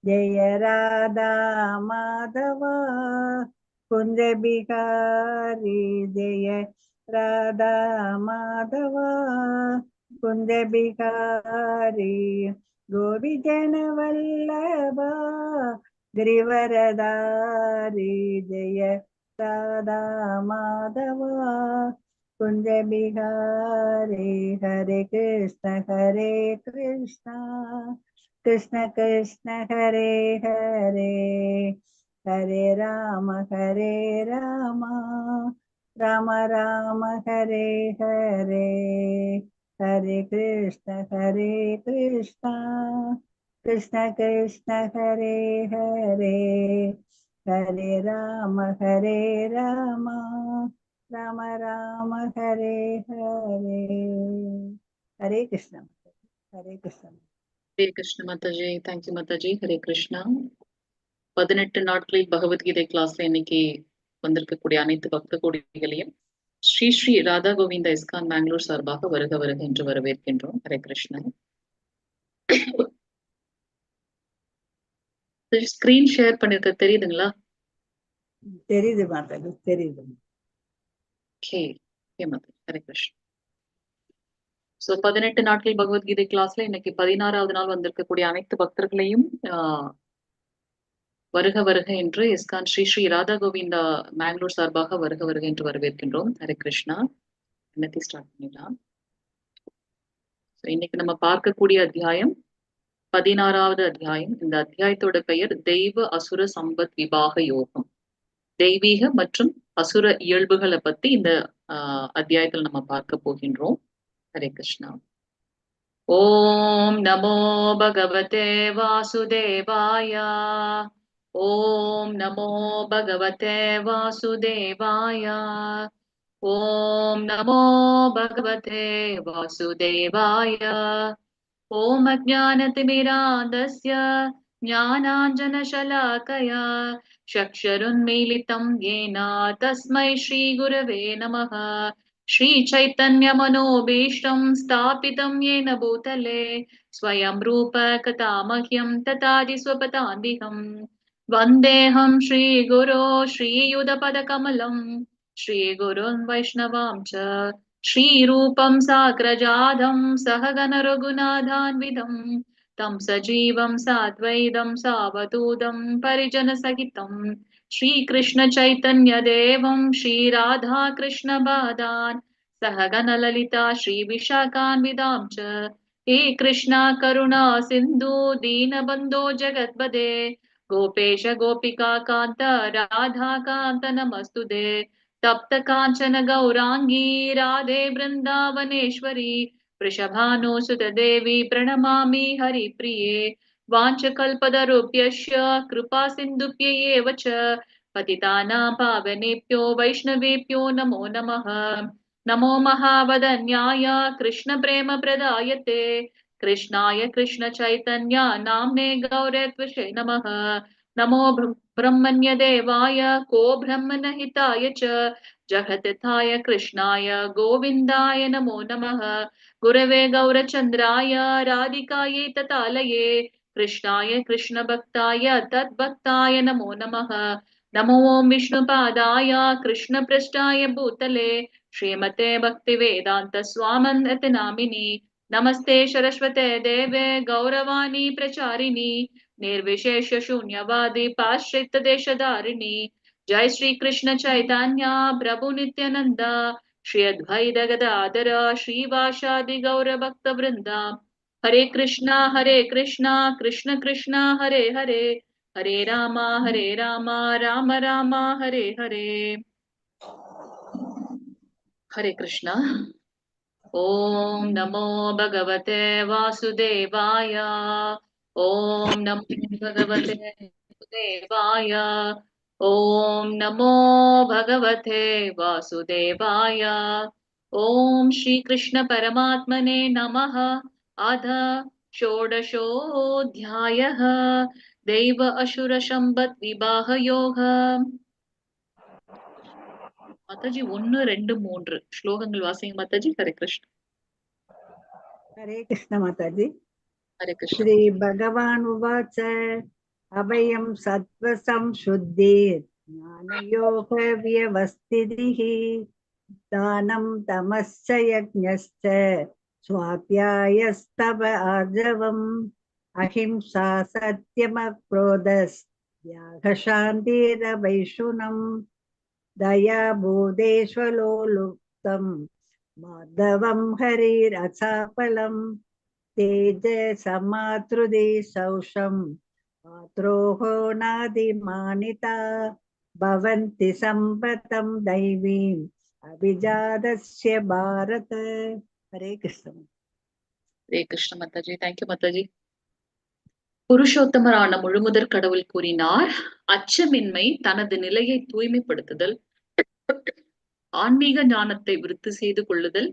जय राधा माधव कुंज बिहारी जय राधा माधव कुंज बिहारी गोपीजन वल्लभ गिरिवरधारी जय राधा माधव कुंज बिहारी हरे कृष्ण कृष्ण कृष्ण हरे हरे हरे राम राम राम हरे हरे हरे कृष्ण कृष्ण कृष्ण हरे हरे हरे राम राम राम हरे हरे हरे कृष्ण हरे कृष्ण हरे कृष्ण माताजी. தேங்க்யூ மாதாஜி. ஹரே கிருஷ்ணா. 18 நாட்களில் பகவத்கீதை கிளாஸ்ல இன்னைக்கு வந்திருக்கக்கூடிய அனைத்து பக்த கோடிகளையும் ஸ்ரீ ஸ்ரீ ராதா கோவிந்த இஸ்கான் பெங்களூர் சார்பாக வருக வருக என்று வரவேற்கின்றோம். ஹரே கிருஷ்ணா. ஸ்கிரீன் ஷேர் பண்ணிருக்க தெரியுதுங்களா? தெரியுது மாதாஜி, தெரியுது. ஓகே மாதாஜி. ஹரே கிருஷ்ணா. சோ 18 நாட்கள் பகவத்கீதை கிளாஸ்ல இன்னைக்கு 16வது நாள் வந்திருக்கக்கூடிய அனைத்து பக்தர்களையும் வருக வருக என்று இஸ்கான் ஸ்ரீ ஸ்ரீ ராதா கோவிந்தா பெங்களூர் சார்பாக வருக வருக என்று வரவேற்கின்றோம். ஹரே கிருஷ்ணா. என்னத்தையும் ஸ்டார்ட் பண்ணிடலாம். இன்னைக்கு நம்ம பார்க்கக்கூடிய அத்தியாயம் 16வது அத்தியாயம். இந்த அத்தியாயத்தோட பெயர் தெய்வ அசுர சம்பத் விபாக யோகம். தெய்வீக மற்றும் அசுர இயல்புகளை பத்தி இந்த அத்தியாயத்தில் நம்ம பார்க்க போகின்றோம். ஹரே கிருஷ்ணா. ஓம் நமோ பகவதே வாசுதேவாய. ஓம் நமோ பகவதே வாசுதேவாய. ஓம் நமோ பகவதே வாசுதேவாய. ஓம் அஜ்ஞானதிமிராந்தஸ்ய ஞானாஞ்சனशलाकया चक्षुरुन्मीलितं येन तस्मै श्रीगुरवे नमः. श्रीचैतन्यमनोभीष्टं स्थापितं येन भूतले स्वयं रूप कथामह्यं तथादि स्वपदान्तिकं वन्देऽहं श्रीगुरो श्रीयुतपदकमलं श्रीगुरुन् वैष्णवां च श्रीरूपं साग्रजातं सहगण रघुनाथान्वितं तं सजीवं साद्वैतं सावधूतं परिजनसहितं श्रीकृष्ण चैतन्य देवं श्रीराधा कृष्ण बादान् सहगण ललिता श्रीविशाखान्वितां च हे कृष्णा करुणा सिन्धु दीनबन्धो जगत्पदे गोपेश गोपिका कान्त राधा कान्त नमस्तुते तप्त काञ्चन गौरांगी राधे वृन्दावनेश्वरी वृषभानुसुत देवी प्रणमामि हरिप्रिये वाञ्छकल्पतरुभ्यश्च कृपा सिन्धुभ्यैव च पतितानां पावनेभ्यो वैष्णवेभ्यो नमो नमः. नमो महावदन्याय कृष्णप्रेमप्रदायते कृष्णाय कृष्ण चैतन्य नाम्ने गौरत्वसे नमः. नमो ब्रह्मण्य देवाय को ब्रह्मणहिताय च जगत्थाय कृष्णाय गोविन्दाय नमो नमः. गुरवे गौरचन्द्राय राधिकायै ततालये कृष्णाय कृष्णभक्ताय तद्भक्ताय नमो नमः. नमो विष्णुपादाय कृष्णपृष्ठाय भूतले श्रीमते भक्तिवेदान्त स्वामिनिति नामिनि नमस्ते सरस्वते देवे गौरवाणी प्रचारिणी निर्विशेष शून्यवादी पाश्चात्य देशधारिणी जय श्री कृष्ण चैतन्य प्रभु नित्यानंद श्री अद्वैत गदाधर श्रीवासादि गौर भक्त वृंदा. हरे कृष्णा कृष्ण कृष्णा हरे हरे हरे राम राम राम हरे हरे. हरे कृष्णा. ओम नमो भगवते वासुदेवाय. ओम नमो भगवते वासुदेवाय. ओम नमो भगवते वासुदेवाय. ओम श्री कृष्ण परमात्मने नमः. अथ षोडशोऽध्यायः दैव असुर संबत विवाह योग. माताजी 1, 2, 3 श्लोकங்கள் வாசிங்க மாதாஜி. ஹரே கிருஷ்ணா. हरे कृष्ण माताजी. हरे कृष्ण. श्री भगवान उवाच अभयं सत्त्वसंशुद्धिर् ज्ञानयोगव्यवस्थितिः दानं तमश्च यज्ञश्च स्वाध्यायस्तव आर्जवम् अहिंसा सत्यमक्रोधस्त्यागशान्तिरवैशुनम् दया बोधेष्वलोलुप्तम् माधवं हरिरसाफलम् तेज समातृदे सौषम् मात्रोः नादिमानिता भवन्ति सम्पतं दैवीम् अभिजातस्य भारत हरे कृष्ण ஹரே கிருஷ்ண மாதாஜி. தேங்க்யூ மாதாஜி. புருஷோத்தமரான முழுமுதற் கடவுள் கூறினார், அச்சமின்மை தனது நிலையை தூய்மைப்படுத்துதல், ஆன்மீக ஞானத்தை விருத்தி செய்து கொள்ளுதல்,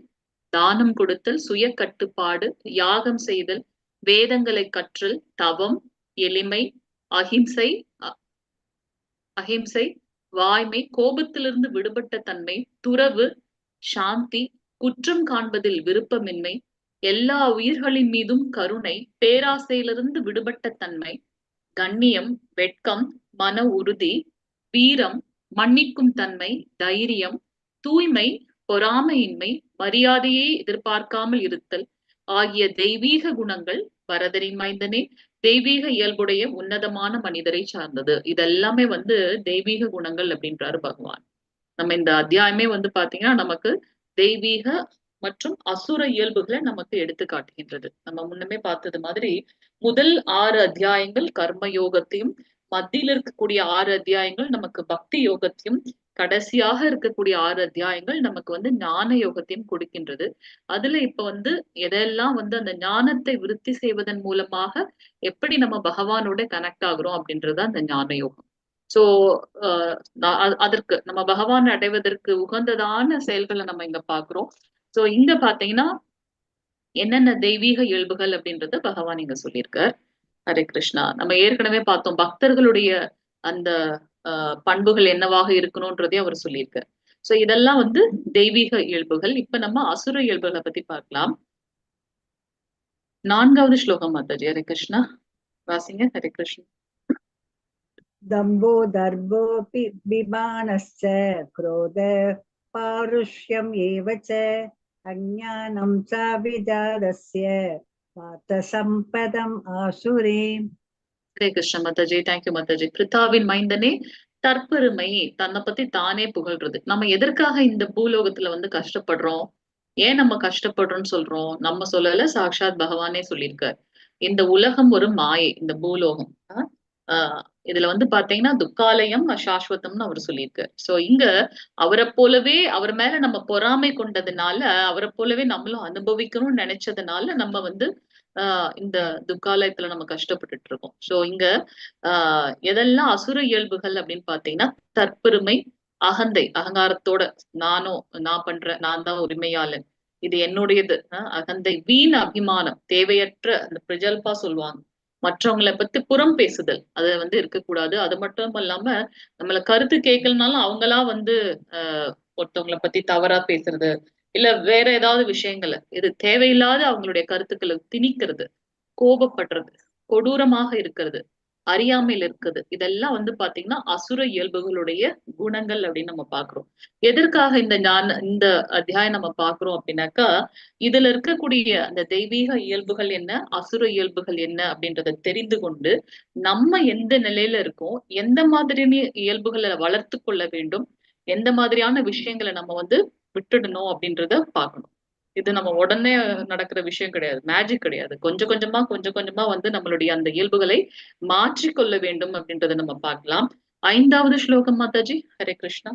தானம் கொடுத்தல், சுய கட்டுப்பாடு, யாகம் செய்தல், வேதங்களை கற்றல், தவம், எளிமை, அஹிம்சை அஹிம்சை, வாய்மை, கோபத்திலிருந்து விடுபட்ட தன்மை, துறவு, சாந்தி, குற்றம் காண்பதில் விருப்பமின்மை, எல்லா உயிர்களின் மீதும் கருணை, பேராசையிலிருந்து விடுபட்ட தன்மை, கண்ணியம், வெட்கம், மன உறுதி, வீரம், மன்னிக்கும் தன்மை, தைரியம், தூய்மை, பொறாமையின்மை, மரியாதையை எதிர்பார்க்காமல் இருத்தல் ஆகிய தெய்வீக குணங்கள் பரதரின் மைந்தனே தெய்வீக இயல்புடைய உன்னதமான மனிதரை சார்ந்தது. இதெல்லாமே தெய்வீக குணங்கள் அப்படின்றாரு பகவான். நம்ம இந்த அத்தியாயமே பாத்தீங்கன்னா நமக்கு தெய்வீக மற்றும் அசுர இயல்புகளை நமக்கு எடுத்து காட்டுகின்றது. நம்ம முன்னமே பார்த்தது மாதிரி முதல் 6 அத்தியாயங்கள் கர்ம யோகத்தையும், மத்தியில் இருக்கக்கூடிய 6 அத்தியாயங்கள் நமக்கு பக்தி யோகத்தையும், கடைசியாக இருக்கக்கூடிய 6 அத்தியாயங்கள் நமக்கு ஞான யோகத்தையும் கொடுக்கின்றது. அதுல இப்ப எதெல்லாம் அந்த ஞானத்தை விருத்தி செய்வதன் மூலமாக எப்படி நம்ம பகவானோட கனெக்ட் ஆகுறோம் அப்படின்றது அந்த ஞான யோகம். சோ அதற்கு நம்ம பகவான் அடைவதற்கு உகந்ததான செயல்களை நம்ம இங்க பாக்குறோம். சோ இங்க பாத்தீங்கன்னா என்னென்ன தெய்வீக இயல்புகள் அப்படின்றத பகவான் இங்க சொல்லியிருக்கார். ஹரே கிருஷ்ணா. நம்ம ஏற்கனவே பார்த்தோம் பக்தர்களுடைய அந்த பண்புகள் என்னவாக இருக்கணும்ன்றதே அவர் சொல்லியிருக்கார். சோ இதெல்லாம் தெய்வீக இயல்புகள். இப்ப நம்ம அசுர இயல்புகளை பத்தி பார்க்கலாம். 4வது ஸ்லோகம் மாதாஜி. ஹரே கிருஷ்ணா, வாசிங்க. ஹரே கிருஷ்ணா. दम्भो दर्भोऽपि विमानश्च क्रोध पारुष्यम् एव च अज्ञानं चाभिजातस्य पार्थसम्पदम् आसुरीम्. ஹரே கிருஷ்ண மாதாஜி. தேங்க்யூ மாதாஜி. பிரித்தாவின் மைந்தனே, தற்பெருமை, தன்னை பத்தி தானே புகழ்றது. நம்ம எதற்காக இந்த பூலோகத்துல கஷ்டப்படுறோம், ஏன் நம்ம கஷ்டப்படுறோம்னு சொல்றோம்? நம்ம சொல்லல, சாக்ஷாத் பகவானே சொல்லியிருக்கார். இந்த உலகம் ஒரு மாயை, இந்த பூலோகம். இதுல பாத்தீங்கன்னா துக்காலயம் சாஸ்வதம்னு அவர் சொல்லியிருக்காரு. சோ இங்க அவரை போலவே, அவர் மேல நம்ம பொறாமை கொண்டதுனால, அவரை போலவே நம்மளும் அனுபவிக்கணும்னு நினைச்சதுனால நம்ம இந்த துக்காலயத்துல நம்ம கஷ்டப்பட்டுட்டு இருக்கோம். சோ இங்க எதெல்லாம் அசுர இயல்புகள் அப்படின்னு பாத்தீங்கன்னா, தற்பெருமை, அகந்தை, அகங்காரத்தோட நான் பண்றேன், நான் தான் உரிமையாளன், இது என்னுடையது, அகந்தை, வீண் அபிமானம், தேவையற்ற அந்த பிரஜல்பா சொல்லுவாங்க, மற்றவங்களை பத்தி புறம் பேசுதல், அது இருக்கக்கூடாது. அது மட்டும் இல்லாம நம்மள கருத்து கேட்கலனாலும் அவங்களா ஒருத்தவங்களை பத்தி தவறா பேசுறது, இல்ல வேற ஏதாவது விஷயங்களை, இது தேவையில்லாத அவங்களுடைய கருத்துக்களை திணிக்கிறது, கோபப்படுறது, கொடூரமாக இருக்கிறது, அறியாமையில் இருக்குது, இதெல்லாம் பாத்தீங்கன்னா அசுர இயல்புகளுடைய குணங்கள் அப்படின்னு நம்ம பாக்குறோம். எதற்காக இந்த அத்தியாயம் நம்ம பாக்குறோம் அப்படின்னாக்கா, இதுல இருக்கக்கூடிய அந்த தெய்வீக இயல்புகள் என்ன, அசுர இயல்புகள் என்ன அப்படின்றத தெரிந்து கொண்டு நம்ம எந்த நிலையில இருக்கோம், எந்த மாதிரியான இயல்புகளை வளர்த்து கொள்ள வேண்டும், எந்த மாதிரியான விஷயங்களை நம்ம விட்டுடணும் அப்படின்றத பார்க்கணும். இது நம்ம உடனே நடக்கிற விஷயம் கிடையாது, மேஜிக் கிடையாது. கொஞ்சம் கொஞ்சமா நம்மளுடைய அந்த இயல்புகளை மாற்றிக்கொள்ள வேண்டும் அப்படின்றத நம்ம பார்க்கலாம். 5வது ஸ்லோகம் மாதாஜி. ஹரே கிருஷ்ணா.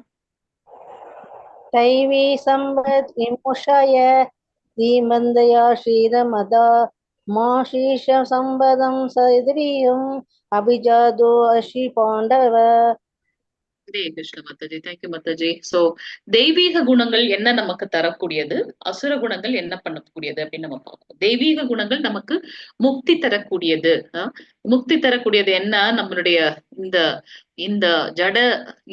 தைவி சம்பத் விமுஷய தீமந்தயா ஸ்ரீரமதா மாஷீஷ சம்பதம் சதிரியம் அபிஜாதோ அஷி பாண்டவ. ஹரே கிருஷ்ண மாதாஜி. தேங்க்யூ மாதாஜி. சோ தெய்வீக குணங்கள் என்ன நமக்கு தரக்கூடியது, அசுர குணங்கள் என்ன பண்ணக்கூடியது அப்படின்னு நம்ம பார்ப்போம். தெய்வீக குணங்கள் நமக்கு முக்தி தரக்கூடியது. முக்தி தரக்கூடியது என்ன? நம்மளுடைய இந்த இந்த ஜட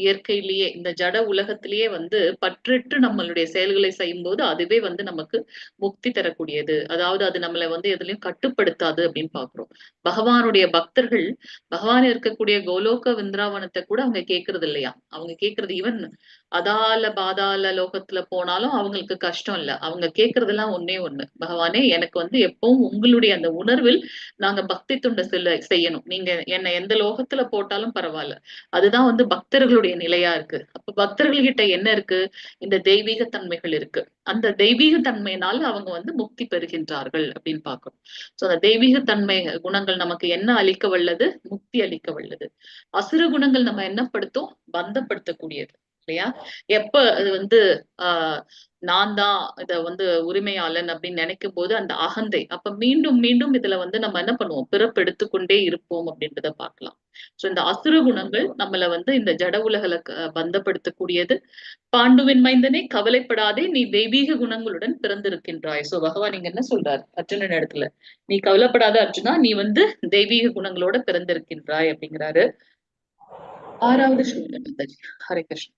இயற்கையிலேயே, இந்த ஜட உலகத்திலேயே வந்து பற்றற்று நம்மளுடைய செயல்களை செய்யும்போது அதுவே வந்து நமக்கு முக்தி தரக்கூடியது. அதாவது அது நம்மளை வந்து எதுலயும் கட்டுப்படுத்தாது அப்படின்னு பாக்குறோம். பகவானுடைய பக்தர்கள் பகவான் இருக்கக்கூடிய கோலோக விந்திராவனத்தை கூட அவங்க கேட்கறது இல்லையா? அவங்க கேட்கறது ஈவன் அதால பாதாள லோகத்துல போனாலும் அவங்களுக்கு கஷ்டம் இல்ல. அவங்க கேட்கறதெல்லாம் ஒன்னே ஒண்ணு, பகவானே எனக்கு வந்து எப்பவும் உங்களுடைய அந்த உணர்வில் நாங்க பக்தி தொண்டை செய்யணும். நீங்க என்ன எந்த லோகத்துல போட்டாலும் பரவாயில்ல. அதுதான் வந்து பக்தர்களுடைய நிலையா இருக்கு. அப்ப பக்தர்கள் கிட்ட என்ன இருக்கு? இந்த தெய்வீக தன்மைகள் இருக்கு. அந்த தெய்வீக தன்மையினால அவங்க வந்து முக்தி பெறுகின்றார்கள் அப்படின்னு பாக்குறோம். சோ அந்த தெய்வீக தன்மை குணங்கள் நமக்கு என்ன அளிக்க வல்லது? முக்தி அளிக்க வல்லது. அசுர குணங்கள் நம்ம என்ன படுத்தும்? பந்தப்படுத்தக்கூடியது இல்லையா? எப்ப அது வந்து ஆஹ் நான் தான் இத வந்து உரிமையாளன் அப்படின்னு நினைக்கும் போது அந்த அகந்தை, அப்ப மீண்டும் மீண்டும் இதுல வந்து நம்ம என்ன பண்ணுவோம்? பிறப்பெடுத்து கொண்டே இருப்போம் அப்படின்றத பார்க்கலாம். சோ இந்த அசுர குணங்கள் நம்மள வந்து இந்த ஜட உலகல பந்தப்படுத்தக்கூடியது. பாண்டுவின் மைந்தனே கவலைப்படாதே, நீ தெய்வீக குணங்களுடன் பிறந்திருக்கின்றாய். சோ பகவான் நீங்க என்ன சொல்றாரு அர்ஜுனன் இடத்துல? நீ கவலைப்படாத அர்ஜுனா, நீ வந்து தெய்வீக குணங்களோட பிறந்திருக்கின்றாய் அப்படிங்கிறாரு. 6வது ஸ்லோகம் மாதாஜி. ஹரே கிருஷ்ணா.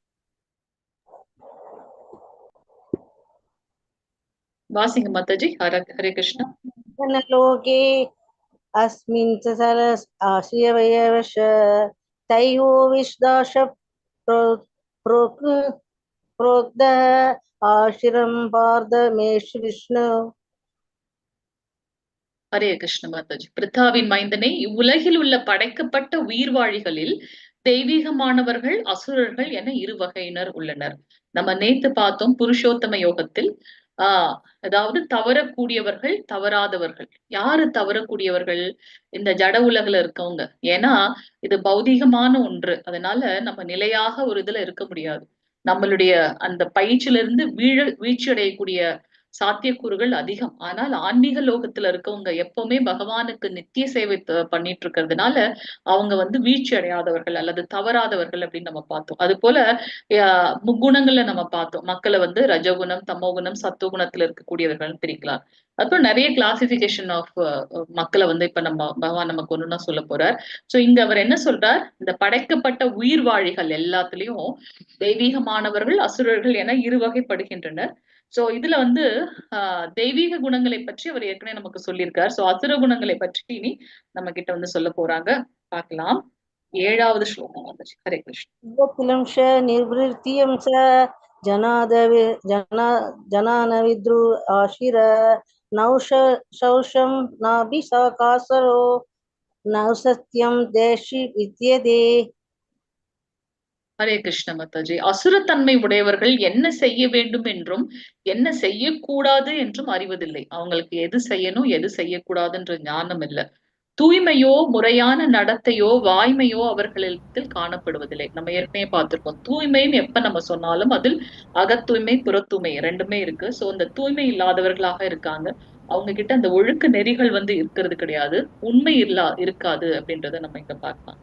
வாசிங்க மாதாஜி. ஹரே கிருஷ்ணா. லோகே अस्मिन् च सरस् आश्रयवश तयो विश्दाश प्रोक्तः आशिरं पार्थ मेष विष्णु. ஹரே கிருஷ்ண மாதாஜி. பிருத்தாவின் மைந்தனை, இவ்வுலகில் உள்ள படைக்கப்பட்ட உயிர்வாழிகளில் தெய்வீகமானவர்கள் அசுரர்கள் என இரு வகையினர் உள்ளனர். நம்ம நேத்து பார்த்தோம் புருஷோத்தம யோகத்தில். அதாவது தவறக்கூடியவர்கள், தவறாதவர்கள். யாரு தவறக்கூடியவர்கள்? இந்த ஜட உலகில இருக்கவங்க. ஏன்னா இது பௌதீகமான ஒன்று. அதனால நம்ம நிலையாக ஒரு இதுல இருக்க முடியாது. நம்மளுடைய அந்த பயிற்சியிலிருந்து வீழ்ச்சி அடையக்கூடிய சாத்தியக்கூறுகள் அதிகம். ஆனால் ஆன்மீக லோகத்துல இருக்கவங்க எப்பவுமே பகவானுக்கு நித்திய சேவை பண்ணிட்டு இருக்கிறதுனால அவங்க வந்து வீழ்ச்சி அடையாதவர்கள் அல்லது தவறாதவர்கள் அப்படின்னு நம்ம பார்த்தோம். அது போல முக்குணங்கள்ல நம்ம பார்த்தோம். மக்களை வந்து ரஜகுணம், தமோகுணம், சத்துவகுணத்துல இருக்கக்கூடியவர்கள் பிரிக்கலாம். அப்புறம் நிறைய கிளாசிபிகேஷன் ஆஃப் மக்களை வந்து இப்ப நம்ம பகவான் நமக்கு ஒண்ணுன்னா சொல்ல போறார். சோ இங்க அவர் என்ன சொல்றார்? இந்த படைக்கப்பட்ட உயிர் வாழிகள் எல்லாத்துலயும் தெய்வீகமானவர்கள், அசுரர்கள் என இரு வகைப்படுகின்றனர். சோ இதுல வந்து தெய்வீக குணங்களை பற்றி அவர் ஏற்கனவே நமக்கு சொல்லியிருக்கார். சோ அசுர குணங்களை பற்றி இனி நம்ம கிட்ட வந்து சொல்ல போறாங்க. பார்க்கலாம். 7வது ஸ்லோகம் வந்துச்சு. ஹரே கிருஷ்ணா. நிர்வൃத்தியம் ச ஜனானவித்ரு ஆஷிர நௌஷௌஷம் நாபிசாகாசரோ நௌசத்யம் தேஷி வித்யதே. ஹரே கிருஷ்ண மாதாஜி. அசுரத்தன்மை உடையவர்கள் என்ன செய்ய வேண்டும் என்றும் என்ன செய்யக்கூடாது என்றும் அறிவதில்லை. அவங்களுக்கு எது செய்யணும் எது செய்யக்கூடாதுன்ற ஞானம் இல்லை. தூய்மையோ முறையான நடத்தையோ வாய்மையோ அவர்களிடத்தில் காணப்படுவதில்லை. நம்ம ஏற்கனவே பார்த்திருக்கோம். தூய்மைன்னு எப்ப நம்ம சொன்னாலும் அதில் அகத்தூய்மை புறத்தூய்மை ரெண்டுமே இருக்கு. சோ அந்த தூய்மை இல்லாதவர்களாக இருக்காங்க. அவங்க கிட்ட அந்த ஒழுக்க நெறிகள் வந்து இருக்கிறது கிடையாது. உண்மை இருக்காது அப்படின்றத நம்ம இங்க பார்க்கலாம்.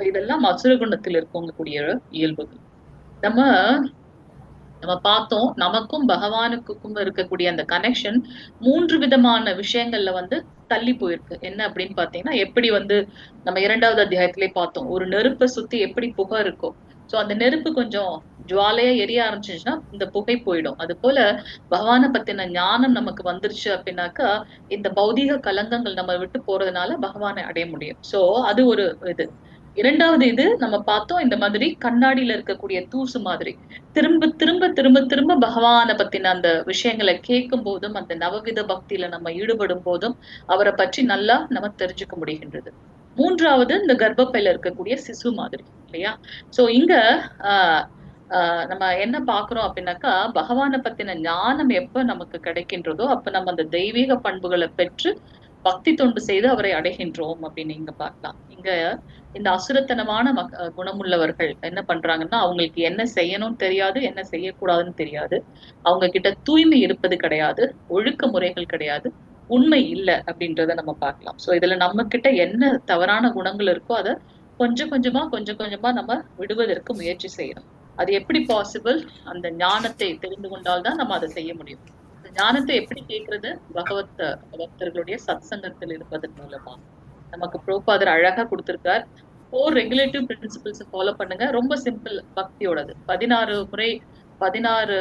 இதெல்லாம் அசுர குணத்தில் இருக்கக்கூடிய இயல்புகள். நம்ம பார்த்தோம். நமக்கும் பகவானுக்கும் இருக்கக்கூடிய அந்த கனெக்ஷன் 3 விதமான விஷயங்கள்ல வந்து தள்ளி போயிருக்கு. என்ன அப்படின்னு பாத்தீங்கன்னா, எப்படி வந்து நம்ம 2வது அத்தியாயத்திலே பார்த்தோம். ஒரு நெருப்பை சுத்தி எப்படி புகை இருக்கும். சோ அந்த நெருப்பு கொஞ்சம் ஜுவாலையா எரிய ஆரம்பிச்சிச்சுன்னா இந்த புகை போயிடும். அது போல பகவானை பத்தின ஞானம் நமக்கு வந்துருச்சு அப்படின்னாக்கா இந்த பௌதீக கலங்கங்கள் நம்ம விட்டு போறதுனால பகவானை அடைய முடியும். சோ அது ஒரு இது. 2வது இது நம்ம பார்த்தோம். இந்த மாதிரி கண்ணாடியில இருக்கக்கூடிய தூசு மாதிரி திரும்ப திரும்ப திரும்ப திரும்ப பகவானை பத்தின அந்த விஷயங்களை கேட்கும் போதும் அந்த நவவித பக்தியில நம்ம ஈடுபடும் போதும் அவரை பற்றி நல்லா நம்ம தெரிஞ்சுக்க முடிகின்றது. 3வது இந்த கர்ப்பப்பையில இருக்கக்கூடிய சிசு மாதிரி இல்லையா? சோ இங்க நம்ம என்ன பாக்குறோம் அப்படின்னாக்கா, பகவானை பத்தின ஞானம் எப்ப நமக்கு கிடைக்கின்றதோ அப்ப நம்ம அந்த தெய்வீக பண்புகளை பெற்று பக்தி தொண்டு செய்து அவரை அடைகின்றோம் அப்படின்னு இங்க பார்க்கலாம். இங்க இந்த அசுரத்தனமான குணமுள்ளவர்கள் என்ன பண்றாங்கன்னா, அவங்களுக்கு என்ன செய்யணும்னு தெரியாது, என்ன செய்யக்கூடாதுன்னு தெரியாது. அவங்க கிட்ட தூய்மை இருப்பது கிடையாது, ஒழுக்க முறைகள் கிடையாது, உண்மை இல்லை அப்படின்றத நம்ம பார்க்கலாம். சோ இதுல நம்ம கிட்ட என்ன தவறான குணங்கள் இருக்கோ அதை கொஞ்சம் கொஞ்சமா நம்ம விடுவதற்கு முயற்சி செய்யணும். அது எப்படி பாசிபிள்? அந்த ஞானத்தை தெரிந்து கொண்டால்தான் நம்ம அதை செய்ய முடியும். ஞானத்தை எப்படி கேட்கறது? பகவத் பக்தர்களுடைய சத்சங்கத்தில் இருப்பதன் மூலமா. நமக்கு பிரபுபாதர் அழகா கொடுத்திருக்கார். 4 ரெகுலேட்டிவ் பிரின்சிபிள்ஸ் ஃபாலோ பண்ணுங்க. ரொம்ப சிம்பிள் பக்தியோடது. 16 முறை 16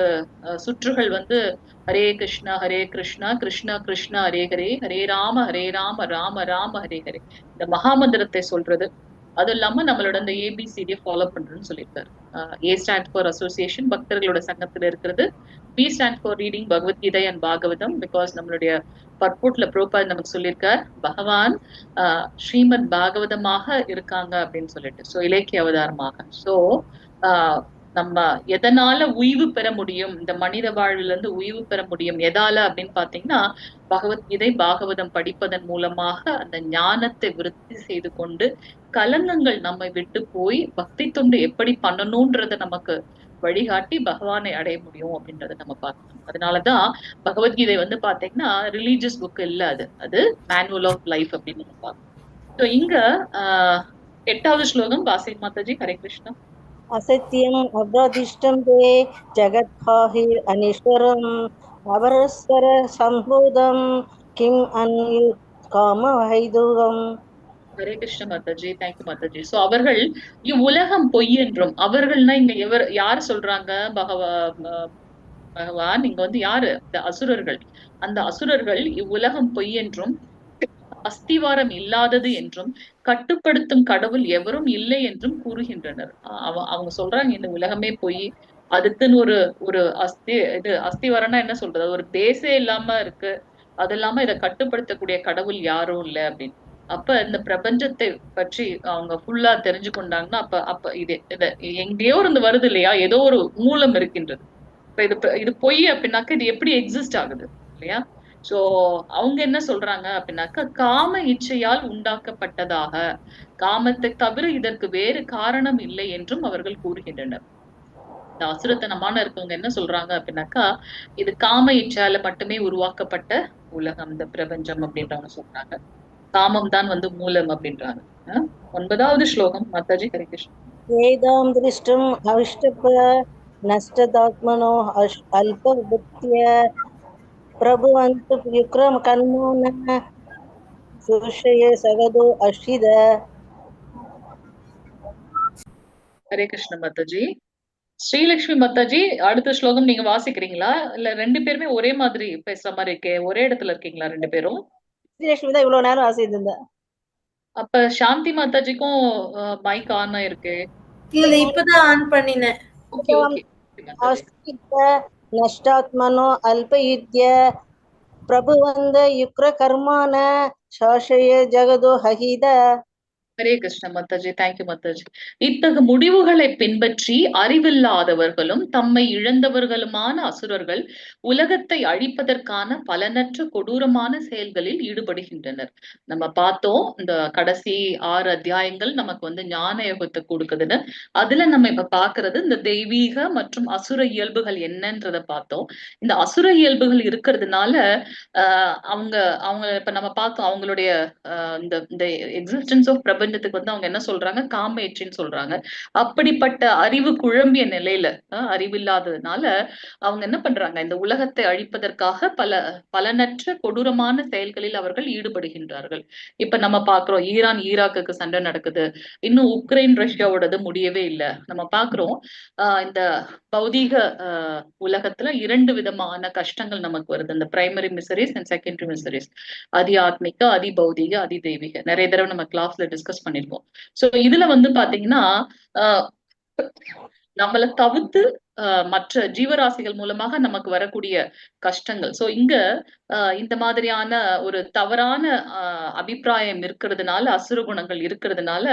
சுற்றுகள் வந்து ஹரே கிருஷ்ணா கிருஷ்ணா கிருஷ்ணா ஹரே ஹரே, ஹரே ராம ராம ராம ஹரே ஹரே, இந்த மகாமந்திரத்தை சொல்றது. அதுவும் இல்லாம நம்மளோட இந்த ஏபிசிடியை ஃபாலோ பண்றதுன்னு சொல்லியிருக்காரு. ஏ ஸ்டாண்ட் ஃபார் அசோசியேஷன், பக்தர்களோட சங்கத்துல இருக்கிறது. B stand for reading Bhagavad Gita and Bhagavatam. Because நம்மளுடைய பர்போட்ல ப்ரோபாத் நமக்கு சொல்லியிருக்கார் பகவான் ஸ்ரீமத் பாகவதமாக இருக்காங்க அப்படின்னு சொல்லிட்டு, சோ இலக்கிய அவதாரமாக. சோ நம்ம எதனால உய்வு பெற முடியும், இந்த மனித வாழ்வுல இருந்து உய்வு பெற முடியும் எதால அப்படின்னு பாத்தீங்கன்னா, பகவத்கீதை பாகவதம் படிப்பதன் மூலமாக அந்த ஞானத்தை விருத்தி செய்து கொண்டு கலங்கங்கள் நம்மை விட்டு போய் பக்தி தொண்டு எப்படி பண்ணணும்ன்றத நமக்கு வழிகாட்டி பகவானை அடைய முடியும் அப்படின்றத நம்ம பார்க்கணும். அதனாலதான் பகவத்கீதை வந்து பாத்தீங்கன்னா ரிலீஜியஸ் புக் இல்ல, அது மேனுவல் ஆஃப் லைஃப் அப்படின்னு நம்ம பார்க்கணும். ஸோ இங்க 8வது ஸ்லோகம் வாசி மாதாஜி. ஹரே கிருஷ்ணா. असत्यम् अब्रदिष्टं ते जगत्काहिर् अनीश्वरम् अपरस्पर सम्भूतं किम् अन्यु कामवैदुகம். ஹரே கிருஷ்ண மாதாஜி. தேங்க்யூ மாதாஜி. சோ அவர்கள் இவ்வுலகம் பொய் என்றும், அவர்கள்னா இங்க யார் சொல்றாங்க? பகவான் இங்க வந்து யாரு? இந்த அசுரர்கள். அந்த அசுரர்கள் இவ்வுலகம் பொய் என்றும் அஸ்திவாரம் இல்லாதது என்றும் கட்டுப்படுத்தும் கடவுள் எவரும் இல்லை என்றும் கூறுகின்றனர். அவங்க சொல்றாங்க இந்த உலகமே பொய், அதுக்குன்னு ஒரு ஒரு அஸ்திவாரம்னா என்ன சொல்றது, ஒரு பேஸே இல்லாம இருக்கு, அது இல்லாம இதை கட்டுப்படுத்தக்கூடிய கடவுள் யாரும் இல்லை அப்படின்னு. அப்ப இந்த பிரபஞ்சத்தை பற்றி அவங்க ஃபுல்லா தெரிஞ்சு கொண்டாங்கன்னா அப்ப அப்ப இது எங்கேயோ இருந்து வருது இல்லையா, ஏதோ ஒரு மூலம் இருக்கின்றது. இப்ப இது பொய் அப்படின்னாக்க இது எப்படி எக்ஸிஸ்ட் ஆகுது இல்லையா? சோ அவங்க என்ன சொல்றாங்க அப்படின்னாக்க, காம இச்சையால் உண்டாக்கப்பட்டதாக, காமத்தை தவிர இதற்கு வேறு காரணம் இல்லை என்றும் அவர்கள் கூறுகின்றனர். இந்த அசுரத்தனமான இருக்கவங்க என்ன சொல்றாங்க அப்படின்னாக்கா, இது காம இச்சையால மட்டுமே உருவாக்கப்பட்ட உலகம், இந்த பிரபஞ்சம் அப்படின்றவங்க சொல்றாங்க. காமம் தான் வந்து மூலம் அப்படின்றாங்க. 9வது ஸ்லோகம் மாதாஜி. ஹரே கிருஷ்ணா. வேதாம் திருஷ்டும் அவிஷ்டப நஷ்டதாத்மனோ அல்பபுத்திய பிரபுவந்து விக்ரம் கர்மோன சுஷய சகதோ அஷித. ஹரே கிருஷ்ண மாதாஜி. ஸ்ரீலட்சுமி மாதாஜி, அடுத்த ஸ்லோகம் நீங்க வாசிக்கிறீங்களா? இல்ல ரெண்டு பேருமே ஒரே மாதிரி பேசுற மாதிரி இருக்கே, ஒரே இடத்துல இருக்கீங்களா ரெண்டு பேரும்? ஸ்ரீலட்சுமி தான் இவ்வளவு நேரம் வாசிட்டு இருந்தா. அப்ப சாந்தி மாதாஜிக்கும் மைக் ஆன் ஆயிருக்கு. இல்ல இப்பதான் ஆன் பண்ணினேன். Okay okay. நஷ்டாத்மனோ அல்பயுத்ய பிரபுவந்த யுக்ர கர்மான சாஷய ஜகதோ ஹஹித. ஹரே கிருஷ்ண மாதாஜி. தேங்க்யூ மாதாஜி. இத்தகு முடிவுகளை பின்பற்றி அறிவில்லாதவர்களும் தம்மை இழந்தவர்களுமான அசுரர்கள் உலகத்தை அழிப்பதற்கான பலனற்ற கொடூரமான செயல்களில் ஈடுபடுகின்றனர். நம்ம பார்த்தோம் இந்த கடைசி 6 அத்தியாயங்கள் நமக்கு வந்து ஞான யோகத்தை கொடுக்குதுன்னு. அதுல நம்ம இப்ப பாக்குறது இந்த தெய்வீக மற்றும் அசுர இயல்புகள் என்னன்றத பார்த்தோம். இந்த அசுர இயல்புகள் இருக்கிறதுனால அவங்க அவங்க இப்ப நம்ம பார்த்தோம் அவங்களுடைய இந்த எக்ஸிஸ்டன்ஸ் ஆஃப் பிரபஞ்சத்துக்கு வந்து அவங்க என்ன சொல்றாங்க, காமேற்றின்னு சொல்றாங்க. அப்படிப்பட்ட அறிவு குழம்பிய நிலையில அறிவில்லாததுனால அவங்க என்ன பண்றாங்க, இந்த உலகத்தை அழிப்பதற்காக பலனற்ற கொடூரமான செயல்களில் அவர்கள் ஈடுபடுகின்றார்கள். இப்ப நம்ம பாக்குறோம் ஈராக்கு சண்டை நடக்குது, இன்னும் உக்ரைன் ரஷ்யாவோடது முடியவே இல்லை. நம்ம பாக்குறோம் இந்த பௌதீக உலகத்துல 2 விதமான கஷ்டங்கள் நமக்கு வருது, இந்த primary miseries and secondary miseries. அதி ஆத்மிக, அதி பௌதீக, அதி தெய்வீக. நிறைய தடவை நம்ம கிளாஸ்ல டிஸ்கஸ் பண்ணிருக்கோம். சோ இதுல வந்து பாத்தீங்கன்னா நம்மளை தவிர்த்து மற்ற ஜீவராசிகள் மூலமாக நமக்கு வரக்கூடிய கஷ்டங்கள். சோ இங்க இந்த மாதிரியான ஒரு தவறான அபிப்பிராயம் இருக்கிறதுனால, அசுர குணங்கள் இருக்கிறதுனால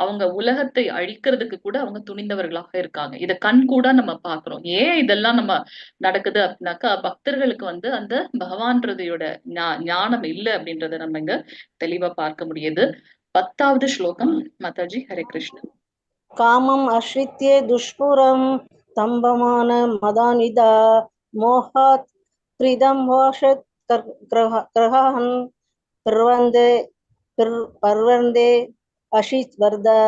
அவங்க உலகத்தை அழிக்கிறதுக்கு கூட அவங்க துணிந்தவர்களாக இருக்காங்க. இதை கண் கூட நம்ம பாக்குறோம். ஏன் இதெல்லாம் நம்ம நடக்குது அப்படின்னாக்கா, பக்தர்களுக்கு வந்து அந்த பகவான்றதையோட ஞானம் இல்லை அப்படின்றத நம்ம இங்க தெளிவா பார்க்க முடியுது. 10வது ஸ்லோகம் மாதாஜி. ஹரே கிருஷ்ணன். காமம் அஸ்ரித்ய துஷ்புரம் தம்பமான மதானிதா மோகாத் கிருதம் வாஷத் கிரஹான் பர்வந்தே அஷித் வர்தா.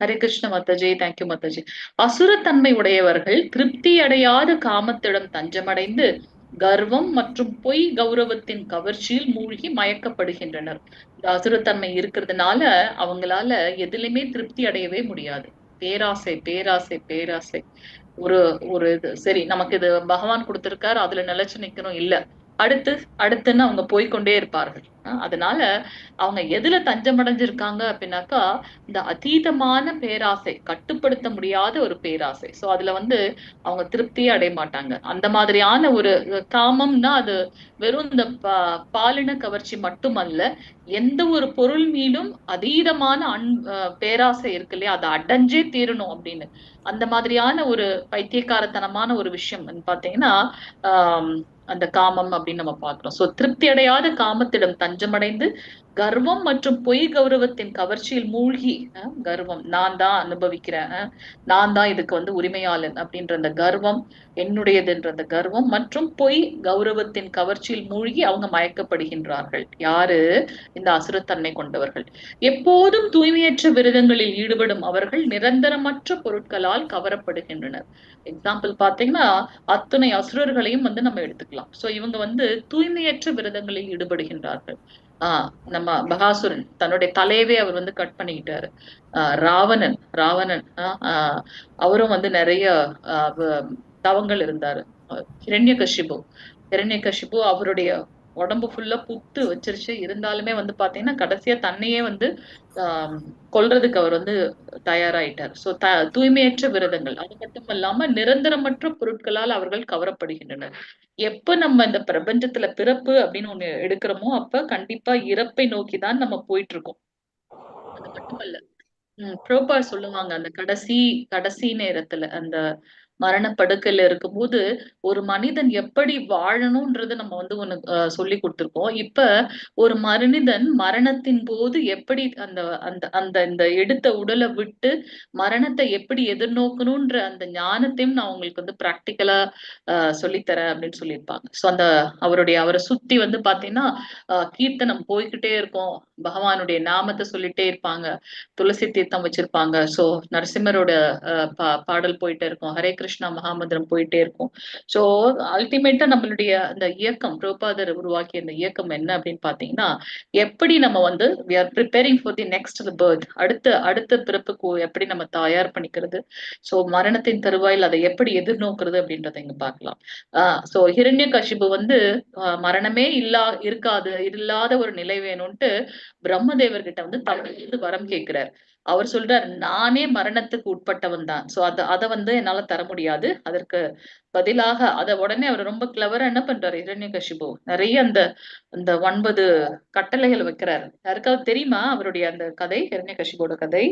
ஹரே கிருஷ்ண மாதாஜி. தேங்க்யூ மாதாஜி. அசுரத்தன்மை உடையவர்கள் திருப்தி அடையாத காமத்திடம் தஞ்சமடைந்து கர்வம் மற்றும் பொய் கௌரவத்தின் கவர்ச்சியில் மூழ்கி மயக்கப்படுகின்றனர். இந்த அசுரத்தன்மை இருக்கிறதுனால அவங்களால எதுலையுமே திருப்தி அடையவே முடியாது. பேராசை பேராசை பேராசை. ஒரு ஒரு இது சரி, நமக்கு இது பகவான் கொடுத்திருக்காரு, அதுல நிலைச்சு நிக்கணும் இல்ல, அடுத்து அடுத்துன்னு அவங்க போய்க்கொண்டே இருப்பார்கள். அதனால அவங்க எதுல தஞ்சமடைஞ்சிருக்காங்க அப்படின்னாக்கா, இந்த அதீதமான பேராசை, கட்டுப்படுத்த முடியாத ஒரு பேராசை. சோ அதுல அவங்க திருப்தியே அடைய மாட்டாங்க. அந்த மாதிரியான ஒரு காமம்னா அது வெறும் இந்த பாலின கவர்ச்சி மட்டுமல்ல, எந்த ஒரு பொருள் மீதும் அதீதமான பேராசை இருக்கு இல்லையா, அதை அடைஞ்சே தீரணும் அப்படின்னு. அந்த மாதிரியான ஒரு பைத்தியக்காரத்தனமான ஒரு விஷயம் பாத்தீங்கன்னா ஆஹ் அந்த காமம் அப்படின்னு நம்ம பாக்குறோம். சோ திருப்தி அடையாத காமத்திடம் தஞ்சமடைந்து கர்வம் மற்றும் பொய் கௌரவத்தின் கவர்ச்சியில் மூழ்கி, கர்வம், நான் தான் அனுபவிக்கிறேன், நான் தான் இதுக்கு உரிமையாளன் அப்படின்ற அந்த கர்வம், என்னுடையதுன்ற அந்த கர்வம் மற்றும் பொய் கௌரவத்தின் கவர்ச்சியில் மூழ்கி அவங்க மயக்கப்படுகின்றார்கள். யாரு? இந்த அசுரத்தன்மை கொண்டவர்கள். எப்போதும் தூய்மையற்ற விரதங்களில் ஈடுபடும் அவர்கள் நிரந்தரமற்ற பொருட்களால் கவரப்படுகின்றனர். எக்ஸாம்பிள் பாத்தீங்கன்னா அத்தனை அசுரர்களையும் நம்ம எடுத்துக்கலாம். சோ இவங்க தூய்மையற்ற விரதங்களில் ஈடுபடுகின்றார்கள். நம்ம பகாசுரன் தன்னுடைய தலையவே அவர் கட் பண்ணிக்கிட்டாரு. ராவணன் ராவணன் அவரும் நிறைய தவங்கள் இருந்தாரு. ஹிரண்யகசிபு ஹிரண்யகசிபு அவருடைய உடம்பு ஃபுல்லா புத்து வச்சிருச்சு. இருந்தாலுமே பாத்தீங்கன்னா கடைசியா தன்னையே கொல்றதுக்கு அவர் தயாராயிட்டார். சோ தூய்மையற்ற விரதங்கள், அது மட்டும் இல்லாம நிரந்தரமற்ற பொருட்களால் அவர்கள் கவரப்படுகின்றனர். எப்ப நம்ம இந்த பிரபஞ்சத்துல பிறப்பு அப்படின்னு ஒண்ணு எடுக்கிறோமோ அப்ப கண்டிப்பா இறப்பை நோக்கிதான் நம்ம போயிட்டு இருக்கோம். அது மட்டுமல்ல, புரோபார் சொல்லுவாங்க, அந்த கடைசி கடைசி நேரத்துல அந்த மரணப்படுக்கையில இருக்கும்போது ஒரு மனிதன் எப்படி வாழணும்ன்றது நம்ம ஒண்ணு சொல்லி கொடுத்திருக்கோம். இப்ப ஒரு மனிதன் மரணத்தின் போது எப்படி அந்த அந்த அந்த இந்த எடுத்த உடலை விட்டு மரணத்தை எப்படி எதிர்நோக்கணும்ன்ற அந்த ஞானத்தையும் நான் உங்களுக்கு பிராக்டிக்கலா சொல்லித்தரேன் அப்படின்னு சொல்லியிருப்பாங்க. சோ அந்த அவரை சுத்தி பாத்தீங்கன்னா கீர்த்தனம் போய்கிட்டே இருக்கும், பகவானுடைய நாமத்தை சொல்லிட்டே இருப்பாங்க, துளசி தீர்த்தம் வச்சிருப்பாங்க. சோ நரசிம்மரோட பாடல் போயிட்டே இருக்கும், ஹரே கிருஷ்ணா மகாமந்திரம் போயிட்டே இருக்கும். சோ அல்டிமேட்டா நம்மளுடைய அந்த இயக்கம், பிரபாதர் உருவாக்கிய அந்த இயக்கம் என்ன அப்படின்னு பாத்தீங்கன்னா, எப்படி நம்ம we are preparing for the next birth, அடுத்த பிறப்புக்கு எப்படி நம்ம தயார் பண்ணிக்கிறது, சோ மரணத்தின் தருவாயில் அதை எப்படி எதிர்நோக்குறது அப்படின்றத இங்க பார்க்கலாம். சோ ஹிரண்யகசிபு மரணமே இருக்காது, இல்லாத ஒரு நிலை வேணும்ட்டு பிரம்மதேவர்கிட்ட தவறு வரம் கேட்கிறார். அவர் சொல்றார், நானே மரணத்துக்கு உட்பட்டவன் தான், சோ அத என்னால தர முடியாது, அதற்கு பதிலாக உடனே அவர் ரொம்ப கிளவரா என்ன பண்றாரு ஹிரண்யகசிபு, நிறைய அந்த அந்த 9 கட்டளைகள் வைக்கிறார். யாருக்காவது தெரியுமா அவருடைய அந்த கதை, ஹிரண்யகசிபோட கதை